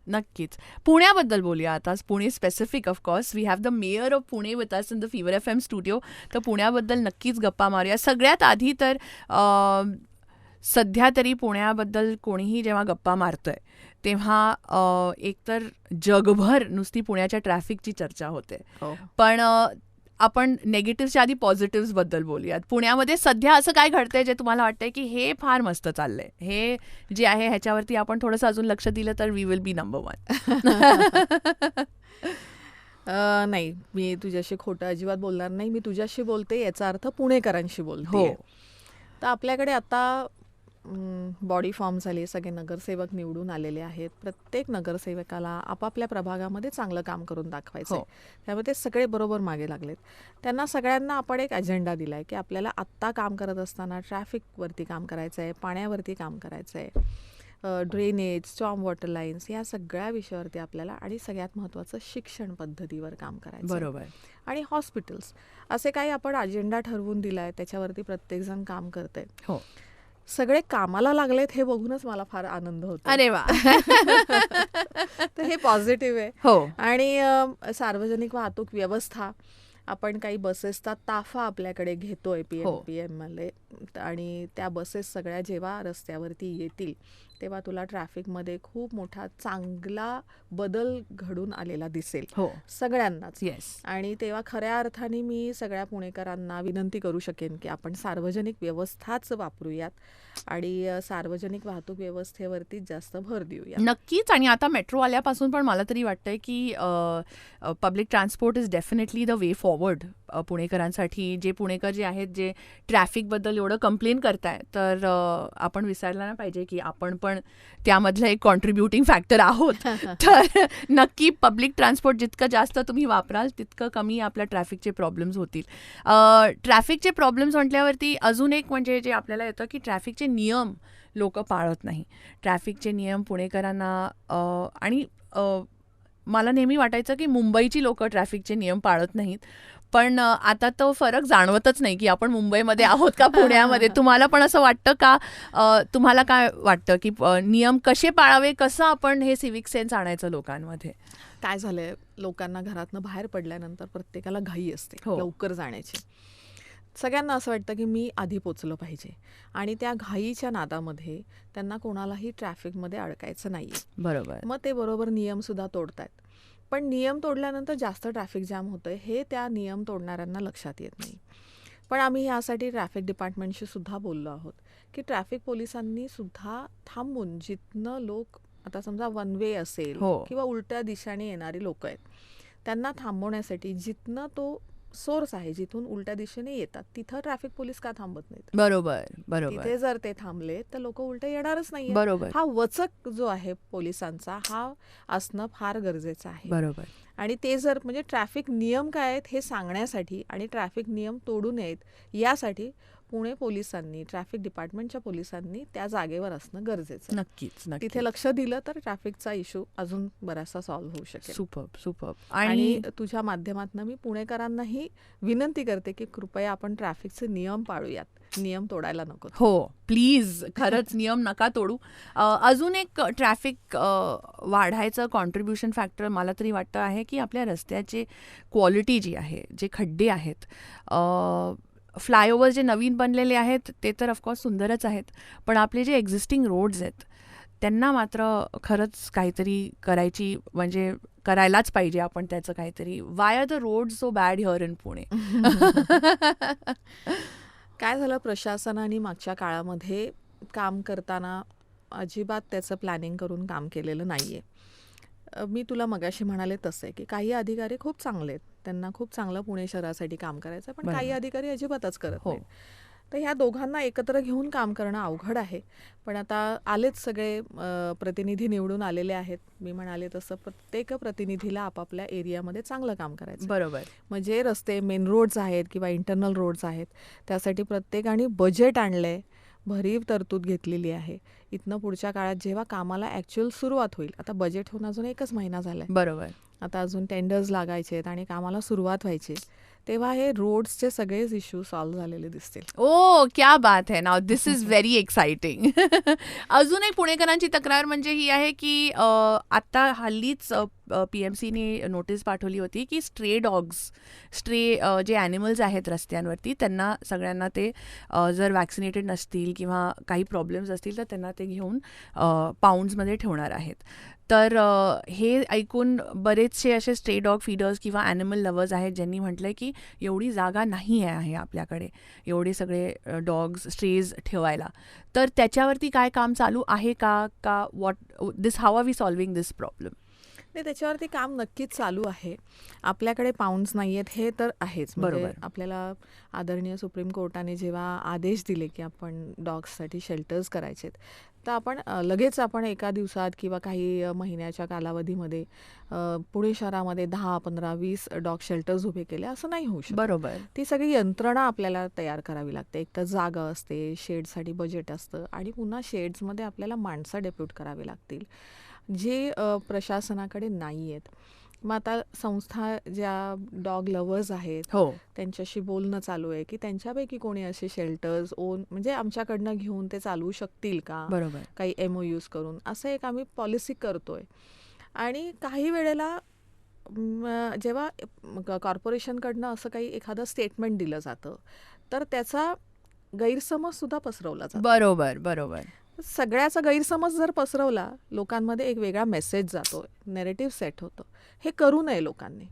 नक्कीच. पुण्याबद्दल बोलूया आता. Pune specific of course. We have the mayor of Pune with us in the Fever FM studio. तर पुण्याबद्दल नक्कीच गप्पा मारूया. सगळ्यात आधी तर सध्या तरी पुण्याबद्दल कोणीही जेव्हा गप्पा मारतोय तेव्हा एकतर जगभर नुसती पुण्याच्या ट्रॅफिकची चर्चा होते, पण आपण नेगेटिव्हच्या आधी पॉझिटिव्ह बद्दल बोलूयात. पुण्यामध्ये सध्या असं काय घडतंय जे तुम्हाला वाटतंय की हे फार मस्त चाललंय, हे जे आहे ह्याच्यावरती आपण थोडंसं अजून लक्ष दिलं तर वी विल बी नंबर 1? नाही, मी तुझ्याशी खोटं अजिबात बोलणार नाही. मी तुझ्याशी बोलते याचा अर्थ पुणेकरांशी बोलते. तर आपल्याकडे आता बॉडी फॉर्म झाली, सगळे नगरसेवक निवडून आलेले आहेत. प्रत्येक नगरसेवकाला आपापल्या प्रभागामध्ये चांगलं काम करून दाखवायचं हो. आहे. त्यामुळे ते सगळे बरोबर मागे लागलेत. त्यांना सगळ्यांना आपण एक अजेंडा दिला आहे की आपल्याला आत्ता काम करत असताना ट्रॅफिकवरती काम करायचं आहे, पाण्यावरती काम करायचं आहे, ड्रेनेज, स्टॉर्म वॉटर लाईन्स, या सगळ्या विषयावरती आपल्याला, आणि सगळ्यात महत्त्वाचं शिक्षण पद्धतीवर काम करायचं आहे. बरोबर. आणि हॉस्पिटल्स, असे काही आपण अजेंडा ठरवून दिला आहे, त्याच्यावरती प्रत्येकजण काम करतंय. हो. सगळे कामाला लागलेत हे बघूनच मला फार आनंद होतो. अरे वा. तर हे पॉझिटिव्ह आहे. हो. आणि सार्वजनिक वाहतूक व्यवस्था, आपण काही बसेसचा ताफा आपल्याकडे घेतोय हो. PM मध्ये, आणि त्या बसेस सगळ्या जेव्हा रस्त्यावरती येतील तेव्हा तुला ट्रॅफिकमध्ये खूप मोठा चांगला बदल घडून आलेला दिसेल हो. सगळ्यांनाच. येस. आणि तेव्हा खऱ्या अर्थाने मी सगळ्या पुणेकरांना विनंती करू शकेन की आपण सार्वजनिक व्यवस्थाच वापरूयात आणि सार्वजनिक वाहतूक व्यवस्थेवरतीच जास्त भर देऊया. नक्कीच. आणि आता मेट्रो आल्यापासून पण मला तरी वाटतंय की public transport is definitely the way forward पुणेकरांसाठी. जे पुणेकर जे आहेत, जे ट्रॅफिकबद्दल एवढं कंप्लेन करताय, तर आपण विसरायला नाही पाहिजे की आपण पण त्यामधलं एक कॉन्ट्रीब्युटिंग फॅक्टर आहोत. तर नक्की पब्लिक ट्रान्सपोर्ट जितकं जास्त तुम्ही वापराल तितकं कमी आपल्या ट्रॅफिकचे प्रॉब्लेम्स होतील. ट्रॅफिकचे प्रॉब्लेम्स म्हटल्यावरती अजून एक म्हणजे जे आपल्याला येतं की ट्रॅफिकचे नियम लोक पाळत नाही. ट्रॅफिकचे नियम पुणेकरांना आणि मला नेहमी वाटायचं की मुंबईची लोक ट्रॅफिकचे नियम पाळत नाहीत, पण आता तो फरक जाणवतच नाही की आपण मुंबईमध्ये आहोत का पुण्यामध्ये. तुम्हाला पण असं वाटतं का? तुम्हाला काय वाटतं की नियम कसे पाळावे, कसं आपण हे सिव्हिक सेन्स आणायचं लोकांमध्ये? काय झालंय, लोकांना घरातनं बाहेर पडल्यानंतर प्रत्येकाला घाई असते हो. लवकर जाण्याची. सगळ्यांना असं वाटतं की मी आधी पोचलं पाहिजे, आणि त्या घाईच्या नादामध्ये त्यांना कोणालाही ट्रॅफिकमध्ये अडकायचं नाहीये. बरोबर. मग ते बरोबर नियमसुद्धा तोडतायत. पण नियम तोडल्यानंतर जास्त ट्रॅफिक जाम होतंय हे त्या नियम तोडणाऱ्यांना लक्षात येत नाही. पण आम्ही यासाठी ट्रॅफिक डिपार्टमेंटशी सुद्धा बोललो आहोत की ट्रॅफिक पोलिसांनी सुद्धा थांबून, जिथनं लोक, आता समजा वन वे असेल हो. किंवा उलट्या दिशेने येणारी लोक आहेत, त्यांना थांबवण्यासाठी जिथनं तो सोर्स आहे, जिथून उलट्या दिशेने येतात, तिथं ट्रॅफिक पोलीस का थांबत नाहीत? बरोबर. बरोबर. तिथे जर ते थांबले तर लोक उलटे येणारच नाहीये. बरोबर. हा वचक जो आहे पोलिसांचा, हा असणं फार गरजेचं आहे. बरोबर. आणि ते जर, म्हणजे ट्रॅफिक नियम काय आहेत हे सांगण्यासाठी आणि ट्रॅफिक नियम तोडू नयेत यासाठी पुणे पोलिसांनी, ट्रॅफिक डिपार्टमेंटच्या पोलिसांनी त्या जागेवर असणं गरजेचं आहे. नक्कीच. तिथे नक्कीच. लक्ष दिलं तर ट्रॅफिकचा इश्यू अजून बराचसा सॉल्व्ह होऊ शकेल. सुपर्ब. सुपर्ब. आणि तुझ्या माध्यमातून मी पुणेकरांनाही विनंती करते की कृपया आपण ट्रॅफिकचे नियम पाळूयात, नियम तोडायला नको. हो, प्लीज, खरंच नियम नका तोडू. अजून एक ट्रॅफिक वाढायचं कॉन्ट्रीब्युशन फॅक्टर मला तरी वाटतं आहे की आपल्या रस्त्याची क्वालिटी जी आहे, जे खड्डे आहेत, फ्लायओव्हर जे नवीन बनलेले आहेत ते तर ऑफकोर्स सुंदरच आहेत, पण आपले जे एक्झिस्टिंग रोड्स आहेत त्यांना मात्र खरंच काहीतरी करायची, म्हणजे करायलाच पाहिजे आपण त्याचं काहीतरी. Why are the road so bad here in Pune? काय झालं, प्रशासनाने मागच्या काळामध्ये काम करताना अजिबात त्याचं प्लॅनिंग करून काम केलेलं नाहीये. मी तुला मगाशी म्हणाले तसे की काही अधिकारी खूप चांगले आहेत, त्यांना खूप चांगलं पुणे शहरासाठी काम करायचं, पण काही अधिकारी अजिबातच करत हो. नाहीत. तर ह्या दोघांना एकत्र घेऊन काम करणं अवघड आहे. पण आता आलेच सगळे प्रतिनिधी निवडून आलेले आहेत. मी म्हणाले तसं प्रत्येक प्रतिनिधीला आपापल्या एरियामध्ये चांगलं काम करायचं. बरोबर. म्हणजे रस्ते, मेन रोड्स आहेत किंवा इंटरनल रोड्स आहेत, त्यासाठी प्रत्येकाने बजेट आणलंय, भरीव तरतूद घेतलेली आहे. इथनं पुढच्या काळात जेव्हा कामाला ॲक्च्युअल सुरुवात होईल, आता बजेट होऊन अजून 1च महिना झाला आहे, बरोबर. आता अजून टेंडर्स लागायचे आहेत आणि कामाला सुरुवात व्हायची, तेव्हा हे रोड्सचे सगळेच इश्यू सॉल्व्ह झालेले दिसतील. ओ, क्या बात है. Now this is very exciting. अजून एक पुणेकरांची तक्रार म्हणजे ही आहे की आता हल्लीच PMCने नोटीस पाठवली होती की स्ट्रे जे ॲनिमल्स आहेत रस्त्यांवरती, त्यांना सगळ्यांना ते जर वॅक्सिनेटेड नसतील किंवा काही प्रॉब्लेम्स असतील तर त्यांना ते घेऊन पाऊंड्समध्ये ठेवणार आहेत. तर हे ऐकून बरेचसे असे स्ट्रे डॉग फीडर्स किंवा ॲनिमल लवर्स आहेत ज्यांनी म्हटलंय की एवढी जागा नाही आहे आपल्याकडे एवढे सगळे डॉग्स, स्ट्रेज ठेवायला. तर त्याच्यावरती काय काम चालू आहे का? What this, how are we solving this problem? नाही, त्याच्यावरती काम नक्कीच चालू आहे. आपल्याकडे पाऊंड्स नाही आहेत हे तर आहेच. म्हणजे बरोबर. आपल्याला आदरणीय सुप्रीम कोर्टाने जेव्हा आदेश दिले की आपण डॉग्ससाठी शेल्टर्स करायचेत, तर आपण लगेच आपण एका दिवसात किंवा काही महिन्याच्या कालावधीमध्ये पुणे शहरामध्ये 10, 15, 20 डॉग शेल्टर्स उभे केले असं नाही होऊ शकत. बरोबर. ती सगळी यंत्रणा आपल्याला तयार करावी लागते. एक तर जागा असते, शेडसाठी बजेट असतं आणि पुन्हा शेड्समध्ये आपल्याला माणसं डेप्यूट करावी लागतील, जे प्रशासनाकडे नाही आहेत. मग आता संस्था ज्या डॉग लवर्स आहेत हो. त्यांच्याशी बोलणं चालू आहे की त्यांच्यापैकी कोणी असे शेल्टर्स ओन म्हणजे आमच्याकडनं घेऊन ते चालवू शकतील का, बरोबर. काही MOUs करून, असं एक आम्ही पॉलिसी करतोय. आणि काही वेळेला जेव्हा कॉर्पोरेशनकडनं असं काही एखादं स्टेटमेंट दिलं जातं तर त्याचा गैरसमजसुद्धा पसरवला जातो. बरोबर. बरोबर. सगळ्याचा गैरसमज जर पसरवला, लोकांमध्ये एक वेगळा मेसेज जातो, नेरेटिव्ह सेट होतं. हे करू नये लोकांनी.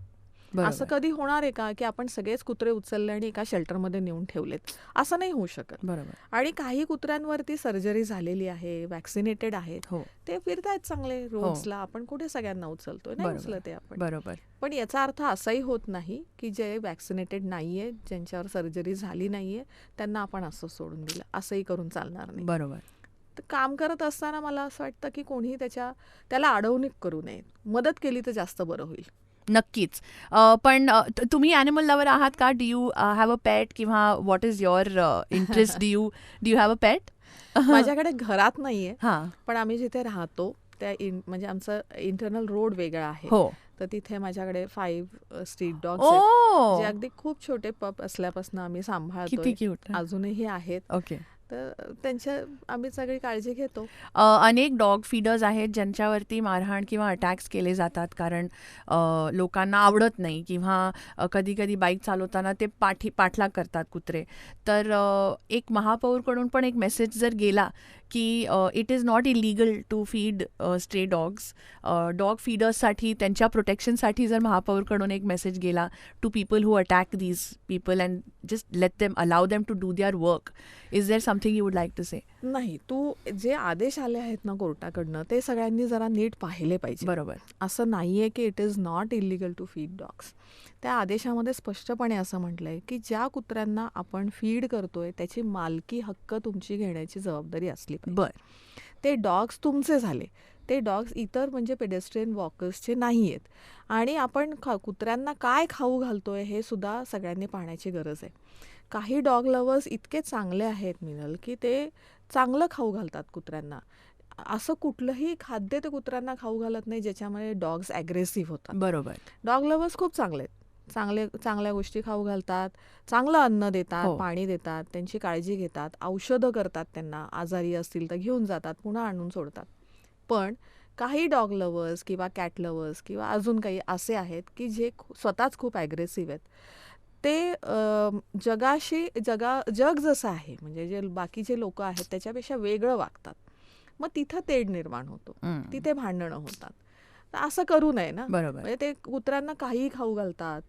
असं बरोबर. कधी होणार आहे का की आपण सगळेच कुत्रे उचलले आणि एका शेल्टरमध्ये नेऊन ठेवलेत? असं नाही होऊ शकत. बरोबर. आणि काही कुत्र्यांवरती सर्जरी झालेली आहे, वॅक्सिनेटेड आहेत, हो. ते फिरतायत चांगले रोड्सला. आपण कुठे सगळ्यांना उचलतोय? नाही बरोबर. उचलते आपण. बरोबर. पण याचा अर्थ असाही होत नाही की जे वॅक्सिनेटेड नाहीये, ज्यांच्यावर सर्जरी झाली नाहीये, त्यांना आपण असं सोडून दिलं. असंही करून चालणार नाही. बरोबर. तर काम करत असताना मला असं वाटतं की कोणी त्याला अडवणूक करू नये. मदत केली तर जास्त बरं होईल. नक्कीच. पण तुम्ही ॲनिमल लवर आहात का? Do you have a pet किंवा what is your interest? Do you have a pet? माझ्याकडे घरात नाहीये, हां. पण आम्ही जिथे राहतो त्या म्हणजे आमचं इंटरनल रोड वेगळा आहे. हो. तर तिथे माझ्याकडे 5 स्ट्रीट डॉग्स आहेत, जे अगदी खूप छोटे पप असल्यापासून आम्ही किती सांभाळतोय. क्यूट. अजूनही आहेत. ओके. तर आम्ही सगळी काळजी घेतो. अनेक डॉग फीडर्स आहेत ज्यांच्यावरती मारहाण किंवा अटॅक्स केले जातात कारण लोकांना आवडत नाही किंवा कधी कधी बाईक चालवताना ते पाठलाग करतात कुत्रे. तर एक महापौरकडून पण एक मेसेज जर गेला की it is not illegal to feed stray dogs, dog फीडर्ससाठी त्यांच्या प्रोटेक्शनसाठी जर महापौरकडून एक मेसेज गेला to people who attack these people and just let them allow them to do their work, is there something you would like to say? नाही, जे आदेश आले आहेत ना कोर्टाकडनं, ते सगळ्यांनी जरा नीट पाहिले पाहिजे. बरोबर. असं नाहीये की it is not illegal to feed dogs. त्या आदेशामध्ये स्पष्टपणे असं म्हटलंय की ज्या कुत्र्यांना आपण फीड करतोय त्याची मालकी हक्क तुमची घेण्याची जबाबदारी असली पाहिजे. बर. ते डॉग्स तुमचे झाले, ते डॉग्स इतर म्हणजे पेडेस्ट्रियन वॉकर्सचे नाही आहेत. आणि आपण कुत्र्यांना काय खाऊ घालतोय हे सुद्धा सगळ्यांनी पाहण्याची गरज आहे. काही डॉग लवर्स इतके चांगले आहेत मिनल की ते चांगलं खाऊ घालतात कुत्र्यांना. असं कुठलंही खाद्य ते कुत्र्यांना खाऊ घालत नाही ज्याच्यामुळे डॉग्स ॲग्रेसिव्ह होतात. बरोबर. डॉग लवर्स खूप चांगले आहेत. चांगल्या गोष्टी खाऊ घालतात, चांगलं अन्न देतात, हो. पाणी देतात, त्यांची काळजी घेतात, औषधं करतात, त्यांना आजारी असतील तर घेऊन जातात, पुन्हा आणून सोडतात. पण काही डॉग लवर्स किंवा कॅट लवर्स किंवा अजून काही असे आहेत की जे स्वतःच खूप ॲग्रेसिव्ह आहेत. ते जग जसं आहे म्हणजे जे बाकीचे लोक आहेत त्याच्यापेक्षा वेगळं वागतात. मग तिथं तेढ निर्माण होतो, तिथे भांडणं होतात. तर असं करू नये ना. बरोबर. म्हणजे ते कुत्र्यांना काहीही खाऊ घालतात,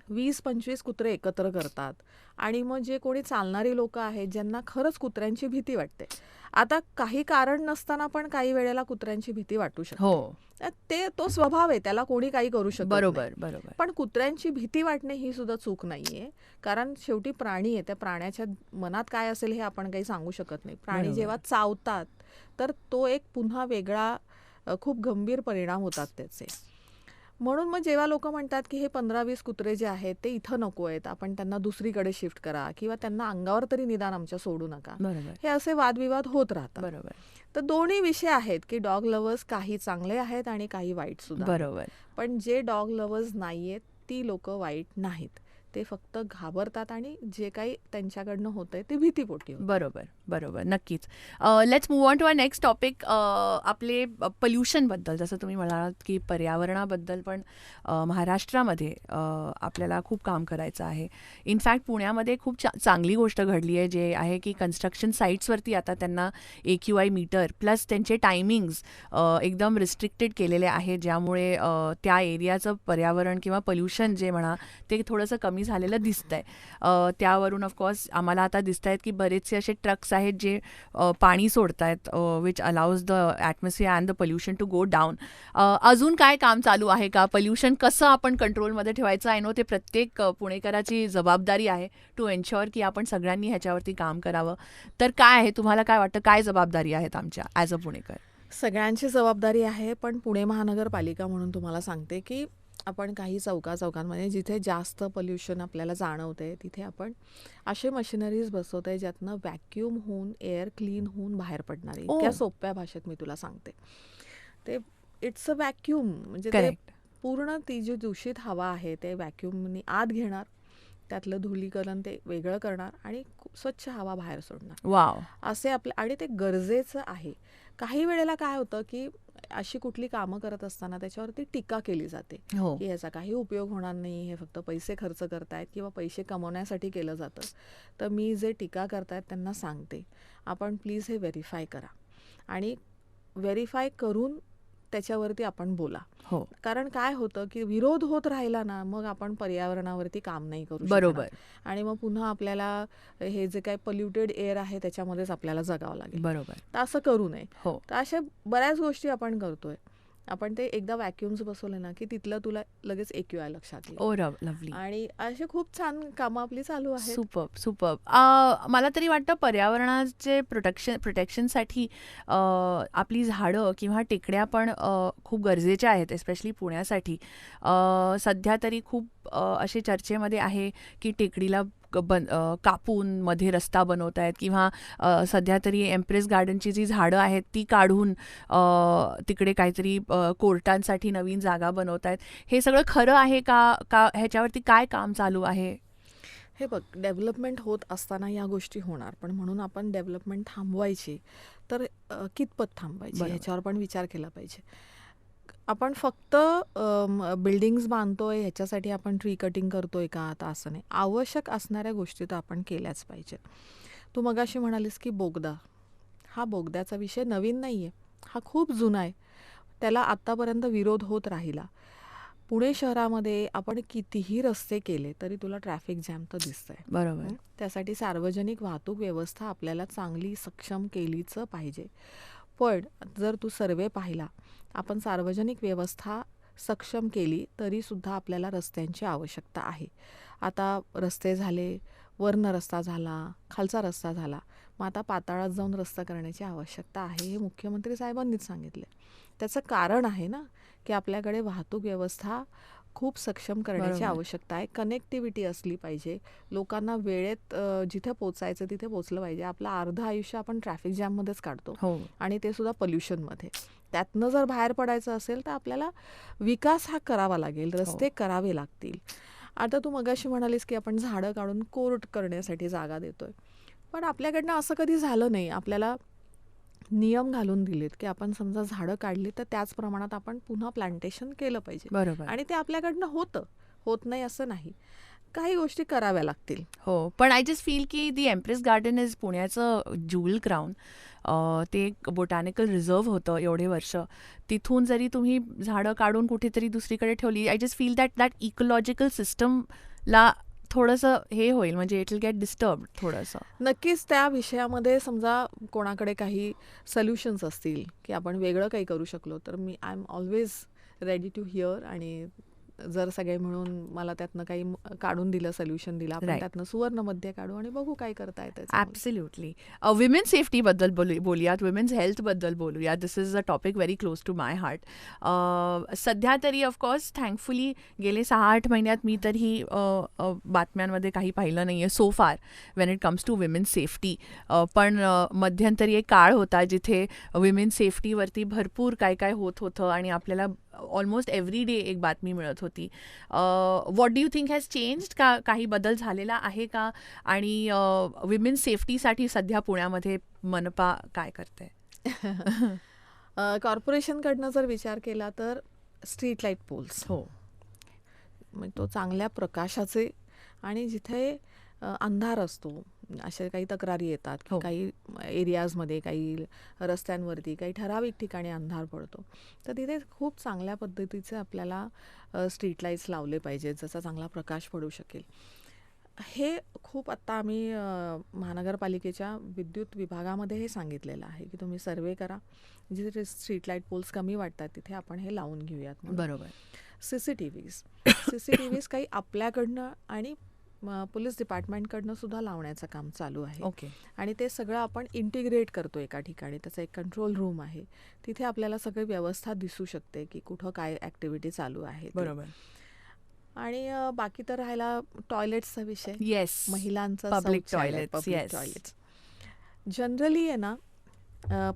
20-25 कुत्रे एकत्र करतात. आणि मग जे कोणी चालणारी लोक आहेत ज्यांना खरंच कुत्र्यांची भीती वाटते, आता काही कारण नसताना पण काही वेळेला कुत्र्यांची भीती वाटू शकते. हो. तो स्वभाव आहे, त्याला कोणी काही करू शकत नाही. बरोबर. बरोबर. पण कुत्र्यांची भीती वाटणे ही सुद्धा चूक नाहीये, कारण शेवटी प्राणी आहे. त्या प्राण्याच्या मनात काय असेल हे आपण काही सांगू शकत नाही. प्राणी बरोबर. जेव्हा चावतात तर तो एक पुन्हा वेगळा खूप गंभीर परिणाम होतात त्याचे. म्हणून मग जेव्हा लोक म्हणतात की हे 15-20 कुत्रे जे आहेत ते इथं नको आहेत, आपण त्यांना दुसरीकडे शिफ्ट करा किंवा त्यांना अंगावर तरी निदान आमच्या सोडू नका, बरोबर. हे असे वादविवाद होत राहतात. बरोबर. तर दोन्ही विषय आहेत की डॉग लवर्स काही चांगले आहेत आणि काही वाईट सुद्धा आहेत. बरोबर. पण जे डॉग लवर्स नाहीयेत ती लोक वाईट नाहीत, ते फक्त घाबरतात आणि जे काही त्यांच्याकडनं होतंय ते भीतीपोटी होतं. बरोबर. बरोबर. नक्कीच. Let's move on to our next topic. आपले पोल्युशनबद्दल, जसं तुम्ही म्हणालात की पर्यावरणाबद्दल पण महाराष्ट्रामध्ये आपल्याला खूप काम करायचं आहे. इनफॅक्ट पुण्यामध्ये खूप चांगली गोष्ट घडली आहे, जे आहे की कन्स्ट्रक्शन साईट्सवरती आता त्यांना AQI मीटर प्लस त्यांचे टायमिंग्स एकदम रिस्ट्रिक्टेड केलेले आहे, ज्यामुळे त्या एरियाचं पर्यावरण किंवा पोल्युशन जे म्हणा ते थोडंसं कमी झालेलं दिसतंय. त्यावरून ऑफकोर्स आम्हाला आता दिसत आहेत की बरेचसे असे ट्रक्स आहेत जे पाणी सोडत आहेत, which allows the atmosphere and the pollution to go down. अजून काय काम चालू आहे का? पोल्युशन कसं आपण कंट्रोलमध्ये ठेवायचं? आय नो ते प्रत्येक पुणेकराची जबाबदारी आहे टू एन्श्युअर की आपण सगळ्यांनी ह्याच्यावरती काम करावं. तर काय आहे, तुम्हाला काय वाटतं, काय जबाबदारी आहेत आमच्या ॲज अ पुणेकर? सगळ्यांची जबाबदारी आहे, पण पुणे महानगरपालिका म्हणून तुम्हाला सांगते की आपण काही चौकांमध्ये जिथे जास्त पोल्युशन आपल्याला जाणवते तिथे आपण असे मशिनरीज बसवतोय ज्यातनं व्हॅक्यूम होऊन एअर क्लीन होऊन बाहेर पडणार. इतक्या सोप्या भाषेत मी तुला सांगते. ते इट्स अ व्हॅक्यूम, म्हणजे ते करेक्ट. पूर्ण ती जी दूषित हवा आहे ते व्हॅक्यूमनी आत घेणार, त्यातलं धुलीकरण ते वेगळं करणार आणि स्वच्छ हवा बाहेर सोडणार. वाव. असे आपले, आणि ते गरजेचं आहे. काही वेळेला काय होतं की अशी कुठली कामं करत असताना त्याच्यावरती टीका केली जाते हो. की ह्याचा काही उपयोग होणार नाही, हे फक्त पैसे खर्च करतायत किंवा पैसे कमवण्यासाठी केलं जातं. तर मी जे टीका करतायत त्यांना सांगते, आपण प्लीज हे व्हेरीफाय करा आणि व्हेरीफाय करून त्याच्यावरती आपण बोला. हो. कारण काय होतं की विरोध होत राहिला ना, मग आपण पर्यावरणावरती काम नाही करू शकणार. बरोबर. आणि मग पुन्हा आपल्याला हे जे काही पोल्युटेड एअर आहे त्याच्यामध्येच आपल्याला जगावं लागेल. बरोबर. तर असं करू नये. हो. तर अशा बऱ्याच गोष्टी आपण करतोय. आपण ते एकदा व्हॅक्युम्स बसवले ना की तिथलं तुला लगेच AQI लक्षात येईल. Oh lovely. आणि असे खूप छान कामं आपली चालू आहेत. Superb superb. मला तरी वाटतं पर्यावरणाचे प्रोटेक्शनसाठी आपली झाडं किंवा टेकड्या पण खूप गरजेच्या आहेत, एस्पेशली पुण्यासाठी. सध्या तरी खूप असे चर्चेमध्ये आहे की टेकडीला कापून मध्ये रस्ता बनवत आहेत, किंवा सध्या तरी एम्प्रेस गार्डनची जी झाडं आहेत ती काढून तिकडे काहीतरी कोर्टांसाठी नवीन जागा बनवत आहेत. हे सगळं खरं आहे का ह्याच्यावरती काय काम चालू आहे? हे बघ, डेव्हलपमेंट होत असताना या गोष्टी होणार, पण म्हणून आपण डेव्हलपमेंट थांबवायची तर कितपत थांबवायची बरोबर. ह्याच्यावर पण विचार केला पाहिजे. आपण फक्त बिल्डिंग्स बांधतोय ह्याच्यासाठी आपण ट्री कटिंग करतोय का? आता असं नाही. आवश्यक असणाऱ्या गोष्टी तर आपण केल्याच पाहिजेत. तू मगाशी म्हणालीस की बोगदा, हा बोगद्याचा विषय नवीन नाही आहे, हा खूप जुना आहे. त्याला आत्तापर्यंत विरोध होत राहिला. पुणे शहरामध्ये आपण कितीही रस्ते केले तरी तुला ट्रॅफिक जॅम तर दिसतंय. बरोबर. त्यासाठी सार्वजनिक वाहतूक व्यवस्था आपल्याला चांगली सक्षम केलीच पाहिजे. पण जर तू सर्वे पाहिला, आपण सार्वजनिक व्यवस्था सक्षम केली तरीसुद्धा आपल्याला रस्त्यांची आवश्यकता आहे. आता रस्ते झाले, वरनं रस्ता झाला, खालचा रस्ता झाला, मग आता पाताळात जाऊन रस्ता करण्याची आवश्यकता आहे, हे मुख्यमंत्री साहेबांनीच सांगितले. त्याचं कारण आहे ना की आपल्याकडे वाहतूक व्यवस्था खूप सक्षम करण्याची बरोबर. आवश्यकता आहे. कनेक्टिव्हिटी असली पाहिजे, लोकांना वेळेत जिथे पोचायचं तिथे पोचलं पाहिजे. आपलं अर्धं आयुष्य आपण ट्रॅफिक जॅममध्येच काढतो, हो. आणि ते सुद्धा पोल्युशनमध्ये. त्यातनं जर बाहेर पडायचं असेल तर आपल्याला विकास हा करावा लागेल, रस्ते करावे लागतील. आता तू मगाशी म्हणालीस की आपण झाडं काढून कोर्ट करण्यासाठी जागा देतोय, पण आपल्याकडनं असं कधी झालं नाही. आपल्याला नियम घालून दिलेत की आपण समजा झाडं काढली तर त्याच प्रमाणात आपण पुन्हा प्लांटेशन केलं पाहिजे, बरोबर. आणि ते आपल्याकडनं होत नाही असं नाही. काही गोष्टी कराव्या लागतील. हो, पण आय जस्ट फील की दी एम्प्रेस गार्डन इज पुण्याचं ज्युअल क्राऊन. ते एक बोटॅनिकल रिझर्व्ह होतं एवढे वर्ष. तिथून जरी तुम्ही झाडं काढून कुठेतरी दुसरीकडे ठेवली, I just feel that ecological सिस्टमला थोडंसं हे होईल, म्हणजे इट विल गेट डिस्टर्ब थोडंसं. नक्कीच त्या विषयामध्ये समजा कोणाकडे काही सोल्युशन्स असतील की आपण वेगळं काही करू शकलो तर I am always ready to hear. आणि जर सगळे मिळून मला त्यातनं काही काढून दिलं, सोल्युशन दिलं, आपण Right. त्यातनं सुवर्ण मध्य काढू आणि बघू काय करता येतं. ॲब्सल्युटली. विमेन सेफ्टीबद्दल बोलूयात, विमेन्स हेल्थबद्दल बोलूयात. This is a topic very close to my heart. सध्या तरी ऑफकोर्स थँकफुली गेले 6-8 महिन्यात मी तरी बातम्यांमध्ये काही पाहिलं नाही आहे so far when it comes to women safety. पण मध्यंतरी एक काळ होता जिथे विमेन सेफ्टीवरती भरपूर काय काय होत होतं आणि आपल्याला ऑलमोस्ट एव्हरी डे एक बातमी मिळत होती. What do you think has changed? का काही बदल झालेला आहे का? आणि विमेन सेफ्टीसाठी सध्या पुण्यामध्ये मनपा काय करते? कॉर्पोरेशनकडनं जर विचार केला तर स्ट्रीट लाईट पोल्स, हो. म्हणजे तो चांगल्या प्रकाशाचे आणि जिथे अंधार असतो, अशा काही तक्रारी येतात की हो. काही एरियाजमध्ये, काही रस्त्यांवरती, काही ठराविक ठिकाणी अंधार पडतो. तर तिथे खूप चांगल्या पद्धतीचे आपल्याला स्ट्रीट लाईट्स लावले पाहिजेत, जसा चांगला प्रकाश पडू शकेल. हे खूप आत्ता आम्ही महानगरपालिकेच्या विद्युत विभागामध्ये हे सांगितलेलं आहे की तुम्ही सर्वे करा, जिथे स्ट्रीट लाईट पोल्स कमी वाटतात तिथे आपण हे लावून घेऊयात म्हणून. बरोबर. सीसीटीव्हीज काही आपल्याकडनं आणि पोलीस डिपार्टमेंटकडनं सुद्धा लावण्याचं काम चालू आहे. ओके. आणि ते सगळं आपण इंटिग्रेट करतो एका ठिकाणी. त्याचं एक कंट्रोल रूम आहे, तिथे आपल्याला सगळी व्यवस्था दिसू शकते की कुठं काय ॲक्टिव्हिटी चालू आहे ते. बरोबर. आणि बाकी तर राहिला टॉयलेट्सचा विषय, येस. महिलांचं Public शौचालय, toilets, public yes. toilets. Generally आहे ना,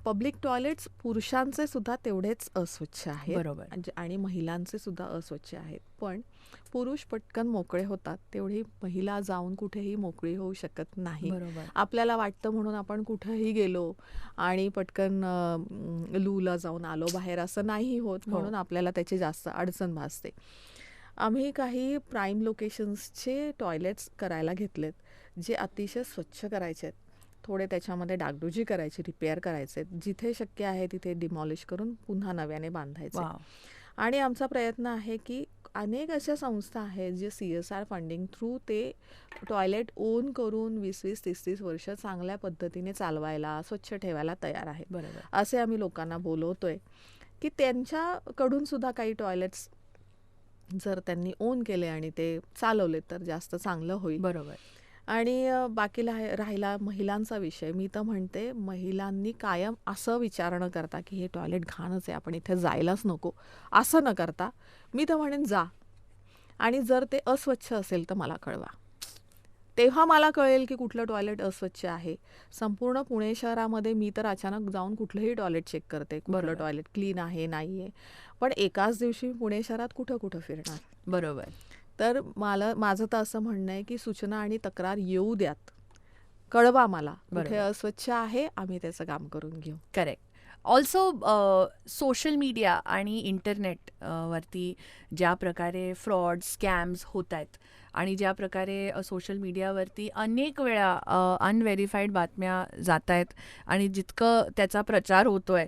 पब्लिक टॉयलेट्स पुरुषांचे सुद्धा तेवढेच अस्वच्छ आहेत बरोबर. आणि महिलांचे सुद्धा अस्वच्छ आहेत. पण पुरुष पटकन मोकळे होतात, तेवढी महिला जाऊन कुठेही मोकळी होऊ शकत नाही. बरोबर. आपल्याला वाटतं म्हणून आपण कुठेही गेलो आणि पटकन लूला जाऊन आलो बाहेर, असं नाही होत. म्हणून आपल्याला त्याची जास्त अडचण भासते. आम्ही काही प्राईम लोकेशन्सचे टॉयलेट्स करायला घेतलेत, जे अतिशय स्वच्छ करायचे आहेत. थोडे त्याच्यामध्ये डागडुजी करायची, रिपेअर करायचे, जिथे शक्य आहे तिथे डिमॉलिश करून पुन्हा नव्याने बांधायचे. वाव. आणि आमचा प्रयत्न आहे की अनेक अशा संस्था आहेत जे CSR फंडिंग थ्रू ते टॉयलेट ओन करून 20-20, 30-30 वर्ष चांगल्या पद्धतीने चालवायला, स्वच्छ ठेवायला तयार आहेत. बरोबर. असे आम्ही लोकांना बोलवतोय की त्यांच्याकडून सुद्धा काही टॉयलेट्स जर त्यांनी ओन केले आणि ते चालवले तर जास्त चांगलं होईल. बरोबर. आणि बाकी राहिला महिलांचा विषय. मी तर म्हणते महिलांनी कायम असं विचार न करता की हे टॉयलेट घाणच आहे, आपण इथे जायलाच नको, असं न करता मी तर म्हणेन जा, आणि जर ते अस्वच्छ असेल तर मला कळवा. तेव्हा मला कळेल की कुठलं टॉयलेट अस्वच्छ आहे. संपूर्ण पुणे शहरामध्ये मी तर अचानक जाऊन कुठलंही टॉयलेट चेक करते, कुठलं बरोबर. टॉयलेट क्लीन आहे नाही आहे. पण एकाच दिवशी पुणे शहरात कुठं कुठं फिरणार. बरोबर. तर माझं तर असं म्हणणं आहे की सूचना आणि तक्रार येऊ द्यात, कळवा मला कुठे बरोबर. अस्वच्छ आहे, आम्ही त्याचं काम करून घेऊ. करेक्ट. ऑल्सो सोशल मीडिया आणि इंटरनेट वरती ज्या प्रकारे फ्रॉड, स्कॅम्स होत आहेत आणि ज्या प्रकारे सोशल मीडियावरती अनेक वेळा अनव्हेरिफाईड बातम्या जात आहेत आणि जितकं त्याचा प्रचार होतो आहे,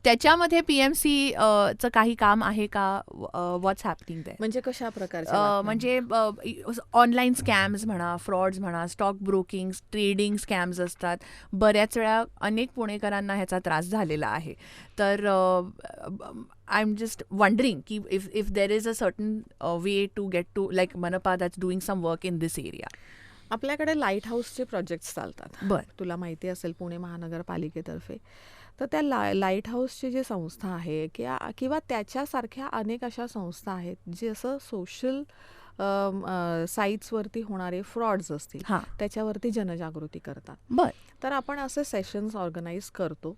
त्याच्यामध्ये PMC चं काही काम आहे का? व्हॉट्स हॅपनिंग ते? म्हणजे कशा प्रकारचे म्हणजे ऑनलाईन स्कॅम्स म्हणा, फ्रॉड्स म्हणा, स्टॉक ब्रोकिंग, ट्रेडिंग स्कॅम्स असतात. बऱ्याच वेळा अनेक पुणेकरांना ह्याचा त्रास झालेला आहे. तर आय एम जस्ट वंडरिंग की if there is a certain way to get to like मनपा that's doing some work in this area. आपल्याकडे लाईट हाऊसचे प्रोजेक्ट्स चालतात. बर. तुला माहिती असेल पुणे महानगरपालिकेतर्फे. तर त्या लाईट हाऊसची जी संस्था आहे किंवा त्याच्यासारख्या अनेक अशा संस्था आहेत जे असं सोशल साईट्सवरती होणारे फ्रॉड्स असतील हां. त्याच्यावरती जनजागृती करतात. बर. तर आपण असे सेशन्स ऑर्गनाईज करतो.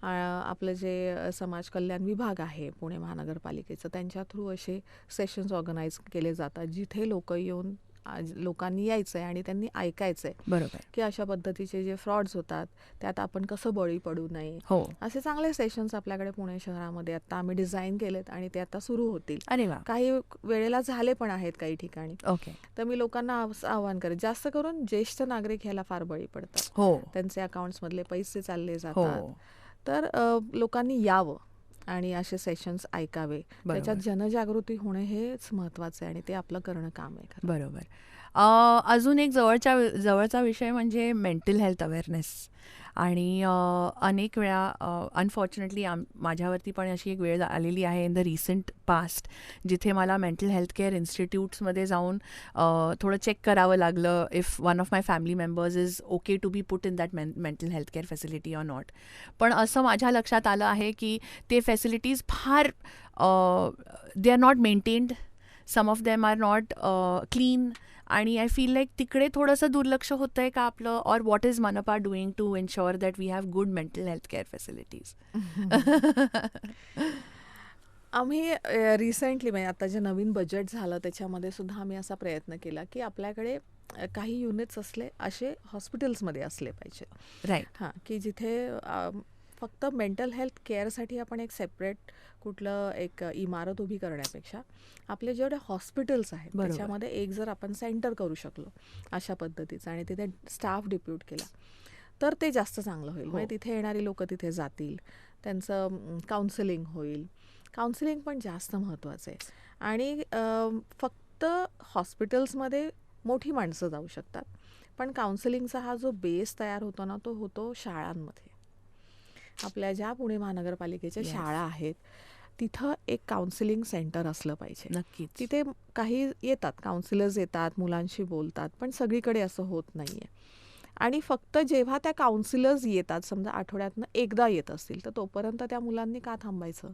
आपलं जे समाज कल्याण विभाग आहे पुणे महानगरपालिकेचं, त्यांच्या थ्रू असे सेशन्स ऑर्गनाईज केले जातात, जिथे लोक येऊन लोकांनी यायचं आहे आणि त्यांनी ऐकायचं आहे बरोबर. की अशा पद्धतीचे जे फ्रॉड्स होतात त्यात आपण कसं बळी पडू नये. हो. असे चांगले सेशन्स आपल्याकडे पुणे शहरामध्ये आता आम्ही डिझाईन केलेत आणि ते आता सुरू होतील. अरे वा. काही वेळेला झाले पण आहेत काही ठिकाणी. ओके. तर मी लोकांना आवाहन करेन, जास्त करून ज्येष्ठ नागरिक ह्याला फार बळी पडतात. हो. त्यांचे अकाउंट्समधले पैसे चालले हो. जातात. तर लोकांनी यावं आणि असे सेशन्स ऐकावे. त्याच्यात जनजागृती होणं हेच महत्त्वाचं आहे आणि ते आपलं करणं काम आहे खरं. बरोबर. अजून एक जवळचा विषय म्हणजे मेंटल हेल्थ अवेअरनेस. आणि अनेक वेळा अनफॉर्च्युनेटली माझ्यावरती पण अशी एक वेळ आलेली आहे इन द रिसेंट पास्ट, जिथे मला मेंटल हेल्थ केअर इन्स्टिट्यूट्समध्ये जाऊन थोडं चेक करावं लागलं if one of my family members is okay to be put in that mental health care facility or not. पण असं माझ्या लक्षात आलं आहे की ते फॅसिलिटीज फार they are not maintained, some of them are not clean, आणि आय फील लाईक तिकडे थोडंसं दुर्लक्ष होतं आहे का आपलं, और व्हॉट इज मनपा doing to ensure that we have good mental health care facilities? आम्ही रिसेंटली म्हणजे आता जे नवीन बजेट झालं त्याच्यामध्ये सुद्धा आम्ही असा प्रयत्न केला की आपल्याकडे काही युनिट्स असे हॉस्पिटल्समध्ये असले पाहिजे. राईट. हां, की जिथे फक्त मेंटल हेल्थ केअरसाठी आपण एक सेपरेट कुठलं एक इमारत उभी करण्यापेक्षा आपले जेवढे हॉस्पिटल्स आहेत बरोबर. त्याच्यामध्ये एक जर आपण सेंटर करू शकलो अशा पद्धतीचं आणि तिथे स्टाफ डिप्यूट केला तर ते जास्त चांगलं होईल. म्हणजे तिथे येणारी लोक तिथे जातील, त्यांचं काउन्सिलिंग होईल. काउन्सिलिंग पण जास्त महत्त्वाचं आहे. आणि फक्त हॉस्पिटल्समध्ये मोठी माणसं जाऊ शकतात, पण काउन्सिलिंगचा हा जो बेस तयार होतो ना तो होतो शाळांमध्ये. आपल्या ज्या पुणे महानगरपालिकेच्या Yes. शाळा आहेत तिथं एक काउन्सिलिंग सेंटर असलं पाहिजे. नक्कीच. तिथे काही येतात, काउन्सिलर्स येतात, मुलांशी बोलतात, पण सगळीकडे असं होत नाही आहे. आणि फक्त जेव्हा त्या काउन्सिलर्स येतात, समजा आठवड्यातनं एकदा येत असतील, तर तोपर्यंत त्या मुलांनी का थांबायचं?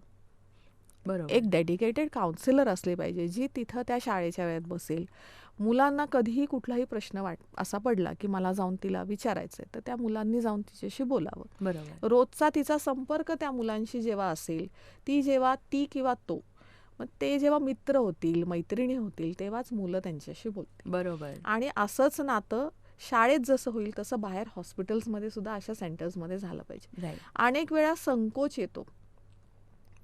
बरोबर. एक डेडिकेटेड काउन्सिलर असले पाहिजे जी तिथं त्या शाळेच्या वेळेत बसेल. मुलांना कधीही कुठलाही प्रश्न असा पडला की मला जाऊन तिला विचारायचं आहे, तर त्या मुलांनी जाऊन तिच्याशी बोलावं. बरोबर. रोजचा तिचा संपर्क त्या मुलांशी जेव्हा असेल, ती किंवा तो, मग ते जेव्हा मित्र होतील, मैत्रिणी होतील, तेव्हाच मुलं त्यांच्याशी बोलतील. बरोबर. आणि असंच नातं शाळेत जसं होईल तसं बाहेर हॉस्पिटल्समध्ये सुद्धा अशा सेंटर्समध्ये झालं पाहिजे. राईट. अनेक वेळा संकोच येतो,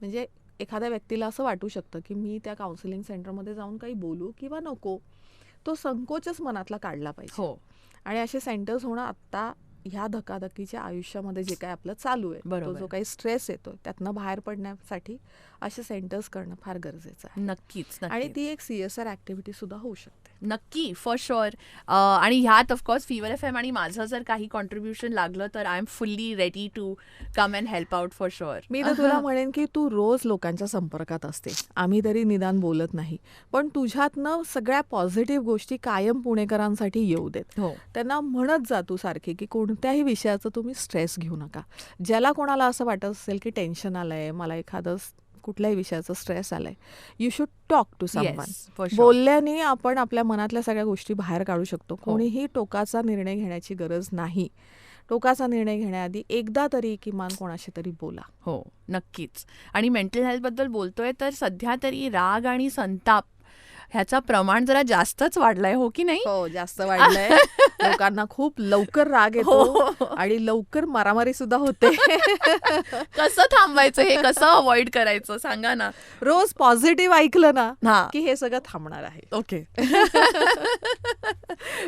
म्हणजे एखाद्या व्यक्तीला असं वाटू शकतं की मी त्या काउन्सिलिंग सेंटरमध्ये जाऊन काही बोलू किंवा नको. तो संकोचच मनातला काढला पाहिजे. हो. आणि असे सेंटर्स होणं आत्ता ह्या धकाधकीच्या आयुष्यामध्ये जे काय आपलं चालू आहे, तो बरोबर. जो काही स्ट्रेस येतो त्यातनं बाहेर पडण्यासाठी असे सेंटर्स करणं फार गरजेचं आहे. नक्कीच. आणि नक्कीच. ती एक CSR ॲक्टिव्हिटी सुद्धा होऊ शकते. नक्की, फॉर शुअर. आणि ह्यात ऑफकोर्स फीवर FM आणि माझं जर काही कॉन्ट्रीब्युशन लागलं तर I am fully ready to come and help out for sure. मी तर तुला म्हणेन की तू रोज लोकांच्या संपर्कात असते, आम्ही तरी निदान बोलत नाही, पण तुझ्यातनं सगळ्या पॉझिटिव्ह गोष्टी कायम पुणेकरांसाठी येऊ देत. हो. त्यांना म्हणत जा तू सारखी की कोणत्याही विषयाचं तुम्ही स्ट्रेस घेऊ नका. ज्याला कोणाला असं वाटत असेल की टेन्शन आलंय, मला एखादं कुठल्याही विषयाचं स्ट्रेस आलाय, you should talk to someone. Yes, for sure. बोलल्याने आपण आपल्या मनातल्या सगळ्या गोष्टी बाहेर काढू शकतो. कोणीही टोकाचा निर्णय घेण्याची गरज नाही. टोकाचा निर्णय घेण्याआधी एकदा तरी किमान कोणाशी तरी बोला. हो, नक्कीच. आणि मेंटल हेल्थबद्दल बोलतोय तर सध्या तरी राग आणि संताप ह्याचा प्रमाण जरा जास्तच वाढलाय, हो की नाही? हो, जास्त वाढलंय. लोकांना खूप लवकर राग येतो हो. आणि लवकर मारामारी सुद्धा होते. कसं थांबायचं, हे कसं अवॉइड करायचं सांगा ना. रोज पॉझिटिव्ह ऐकलं ना हा. की हे सगळं थांबणार आहे. ओके.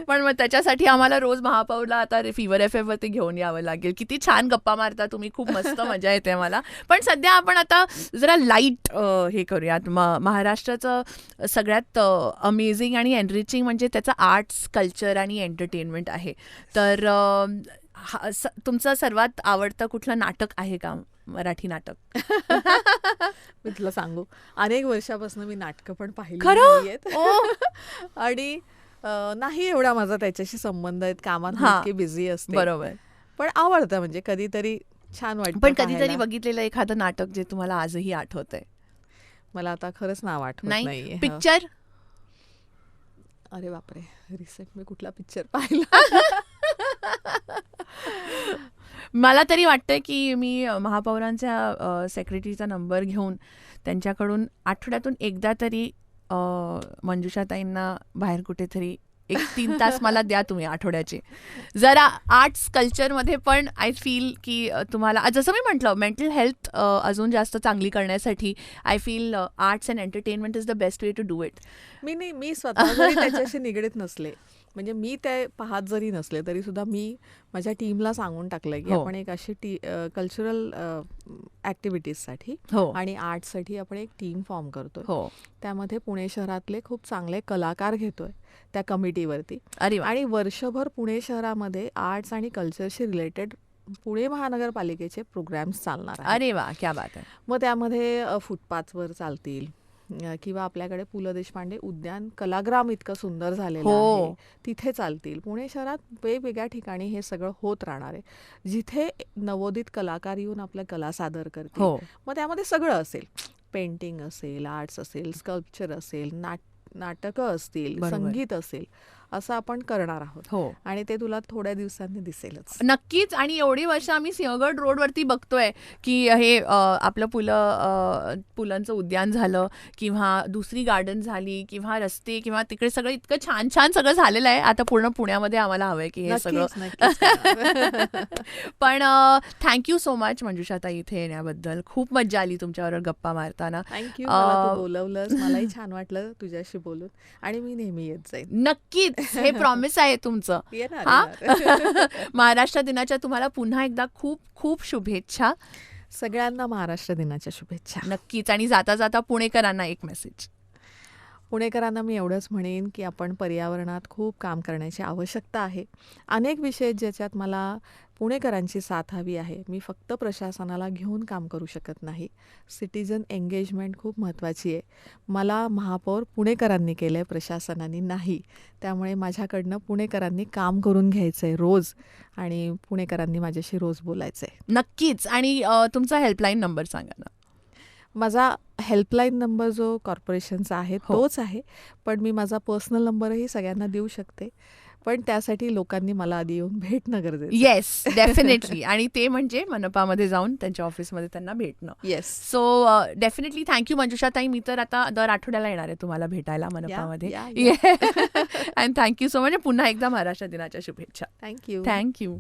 पण मग त्याच्यासाठी आम्हाला रोज महापौरला आता फीवर FM वरती घेऊन यावं लागेल. किती छान गप्पा मारता तुम्ही, खूप मस्त मजा येते मला. पण सध्या आपण आता जरा लाईट हे करूयात. महाराष्ट्राचं सगळ्यात अमेझिंग आणि एनरिचिंग म्हणजे त्याचं आर्ट्स, कल्चर आणि एंटरटेनमेंट आहे. तर तुमचं सर्वात आवडतं कुठलं नाटक आहे का, मराठी नाटक? मी तुला सांगू, अनेक वर्षापासून मी नाटकं पण पाहिली खरं? नाहीयेत. ओ. आणि नाही एवढा माझा त्याच्याशी संबंध आहेत, कामात हा. इतकी बिझी असते. बरोबर. पण आवडतं, म्हणजे कधीतरी छान वाटतं. पण कधीतरी पाहायला. बघितलेलं एखादं नाटक जे तुम्हाला आजही आठवतंय? मला आता खरंच नाव आठवत नाही. नाहीये. पिक्चर? अरे बापरे, रिसेंट मी कुठला पिक्चर पाहिला? मला तरी वाटतंय की मी महापौरांच्या सेक्रेटरीचा नंबर घेऊन त्यांच्याकडून आठवड्यातून एकदा तरी मंजुषाताईंना बाहेर कुठेतरी 1-3 तास मला द्या तुम्ही आठवड्याचे. जरा आर्ट्स कल्चरमध्ये पण आय फील की तुम्हाला जसं मी म्हटलं मेंटल हेल्थ अजून जास्त चांगली करण्यासाठी I feel arts and entertainment is the best way to do it. मी स्वतः जरी त्याच्याशी निगडीत नसले, म्हणजे मी ते पाहत जरी नसले तरी सुद्धा मी माझ्या टीमला सांगून टाकलंय की हो. आपण एक अशी कल्चरल ॲक्टिव्हिटीजसाठी हो. आणि आर्टसाठी आपण एक टीम फॉर्म करतोय. हो. त्यामध्ये पुणे शहरातले खूप चांगले कलाकार घेतोय त्या कमिटीवरती. अरे वा. आणि वर्षभर पुणे शहरामध्ये आर्ट्स आणि कल्चरशी रिलेटेड पुणे महानगरपालिकेचे प्रोग्राम्स चालणार आहेत. अरे वा, क्या बात आहे. मग त्यामध्ये फुटपाथवर चालतील किंवा आपल्याकडे पु ल देशपांडे उद्यान कलाग्राम इतकं सुंदर झालेलं हो. आहे, तिथे चालतील. पुणे शहरात वेगवेगळ्या ठिकाणी हे सगळं होत राहणार आहे, जिथे नवोदित कलाकार येऊन आपल्या कला सादर करतील. हो. मग त्यामध्ये सगळं असेल, पेंटिंग असेल, आर्ट्स असेल, स्कल्पचर असेल, नाटकं असतील, बरोबर. संगीत असेल, असं आपण करणार आहोत हो आणि ते तुला थोड्या दिवसांनी दिसेलच. नक्कीच. आणि एवढी वर्ष आम्ही सिंहगड रोडवरती बघतोय की हे आपलं पुलांचं उद्यान झालं किंवा दुसरी गार्डन झाली किंवा रस्ते किंवा तिकडे सगळं इतकं छान छान सगळं झालेलं आहे. आता पूर्ण पुण्यामध्ये आम्हाला हवंय की हे सगळं. नक्कीच करणार. पण थँक्यू सो मच मंजुषाताई इथे येण्याबद्दल. खूप मज्जा आली तुमच्याबरोबर गप्पा मारताना. थँक्यू, मला तू बोलवलंस, मलाही छान वाटलं तुझ्याशी बोलून आणि मी नेहमी येत जाईन. नक्कीच हे प्रॉमिस आहे तुमचं. येणार, हा येणार. महाराष्ट्र दिनाच्या तुम्हाला पुन्हा एकदा खूप खूप शुभेच्छा. सगळ्यांना महाराष्ट्र दिनाच्या शुभेच्छा. नक्कीच. आणि जाता जाता पुणेकरांना एक मेसेज. पुणेकरांना मी एवढंच म्हणेन की आपण पर्यावरणात खूप काम करण्याची आवश्यकता आहे. अनेक विषय आहेत ज्याच्यात मला पुणेकरांची साथ हवी आहे. मी फक्त प्रशासनाला घेऊन काम करू शकत नाही. सिटिझन एंगेजमेंट खूप महत्त्वाची आहे. मला महापौर पुणेकरांनी केलं आहे, प्रशासनाने नाही. त्यामुळे माझ्याकडनं पुणेकरांनी काम करून घ्यायचं आहे रोज आणि पुणेकरांनी माझ्याशी रोज बोलायचं आहे. नक्कीच. आणि तुमचा हेल्पलाईन नंबर सांगा ना. माझा हेल्पलाईन नंबर जो कॉर्पोरेशनचा आहे हो. तोच आहे, पण मी माझा पर्सनल नंबरही सगळ्यांना देऊ शकते. पण त्यासाठी लोकांनी मला आधी येऊन भेटणं गरजेचं आहे. Yes definitely. आणि ते म्हणजे मनपामध्ये जाऊन त्यांच्या ऑफिसमध्ये त्यांना भेटणं. येस. सो डेफिनेटली थँक्यू मंजुषाताई. मी तर आता दर आठवड्याला येणार आहे तुम्हाला भेटायला मनपामध्ये. या. And thank you so much. पुन्हा एकदा महाराष्ट्र दिनाच्या शुभेच्छा. थँक्यू. थँक्यू.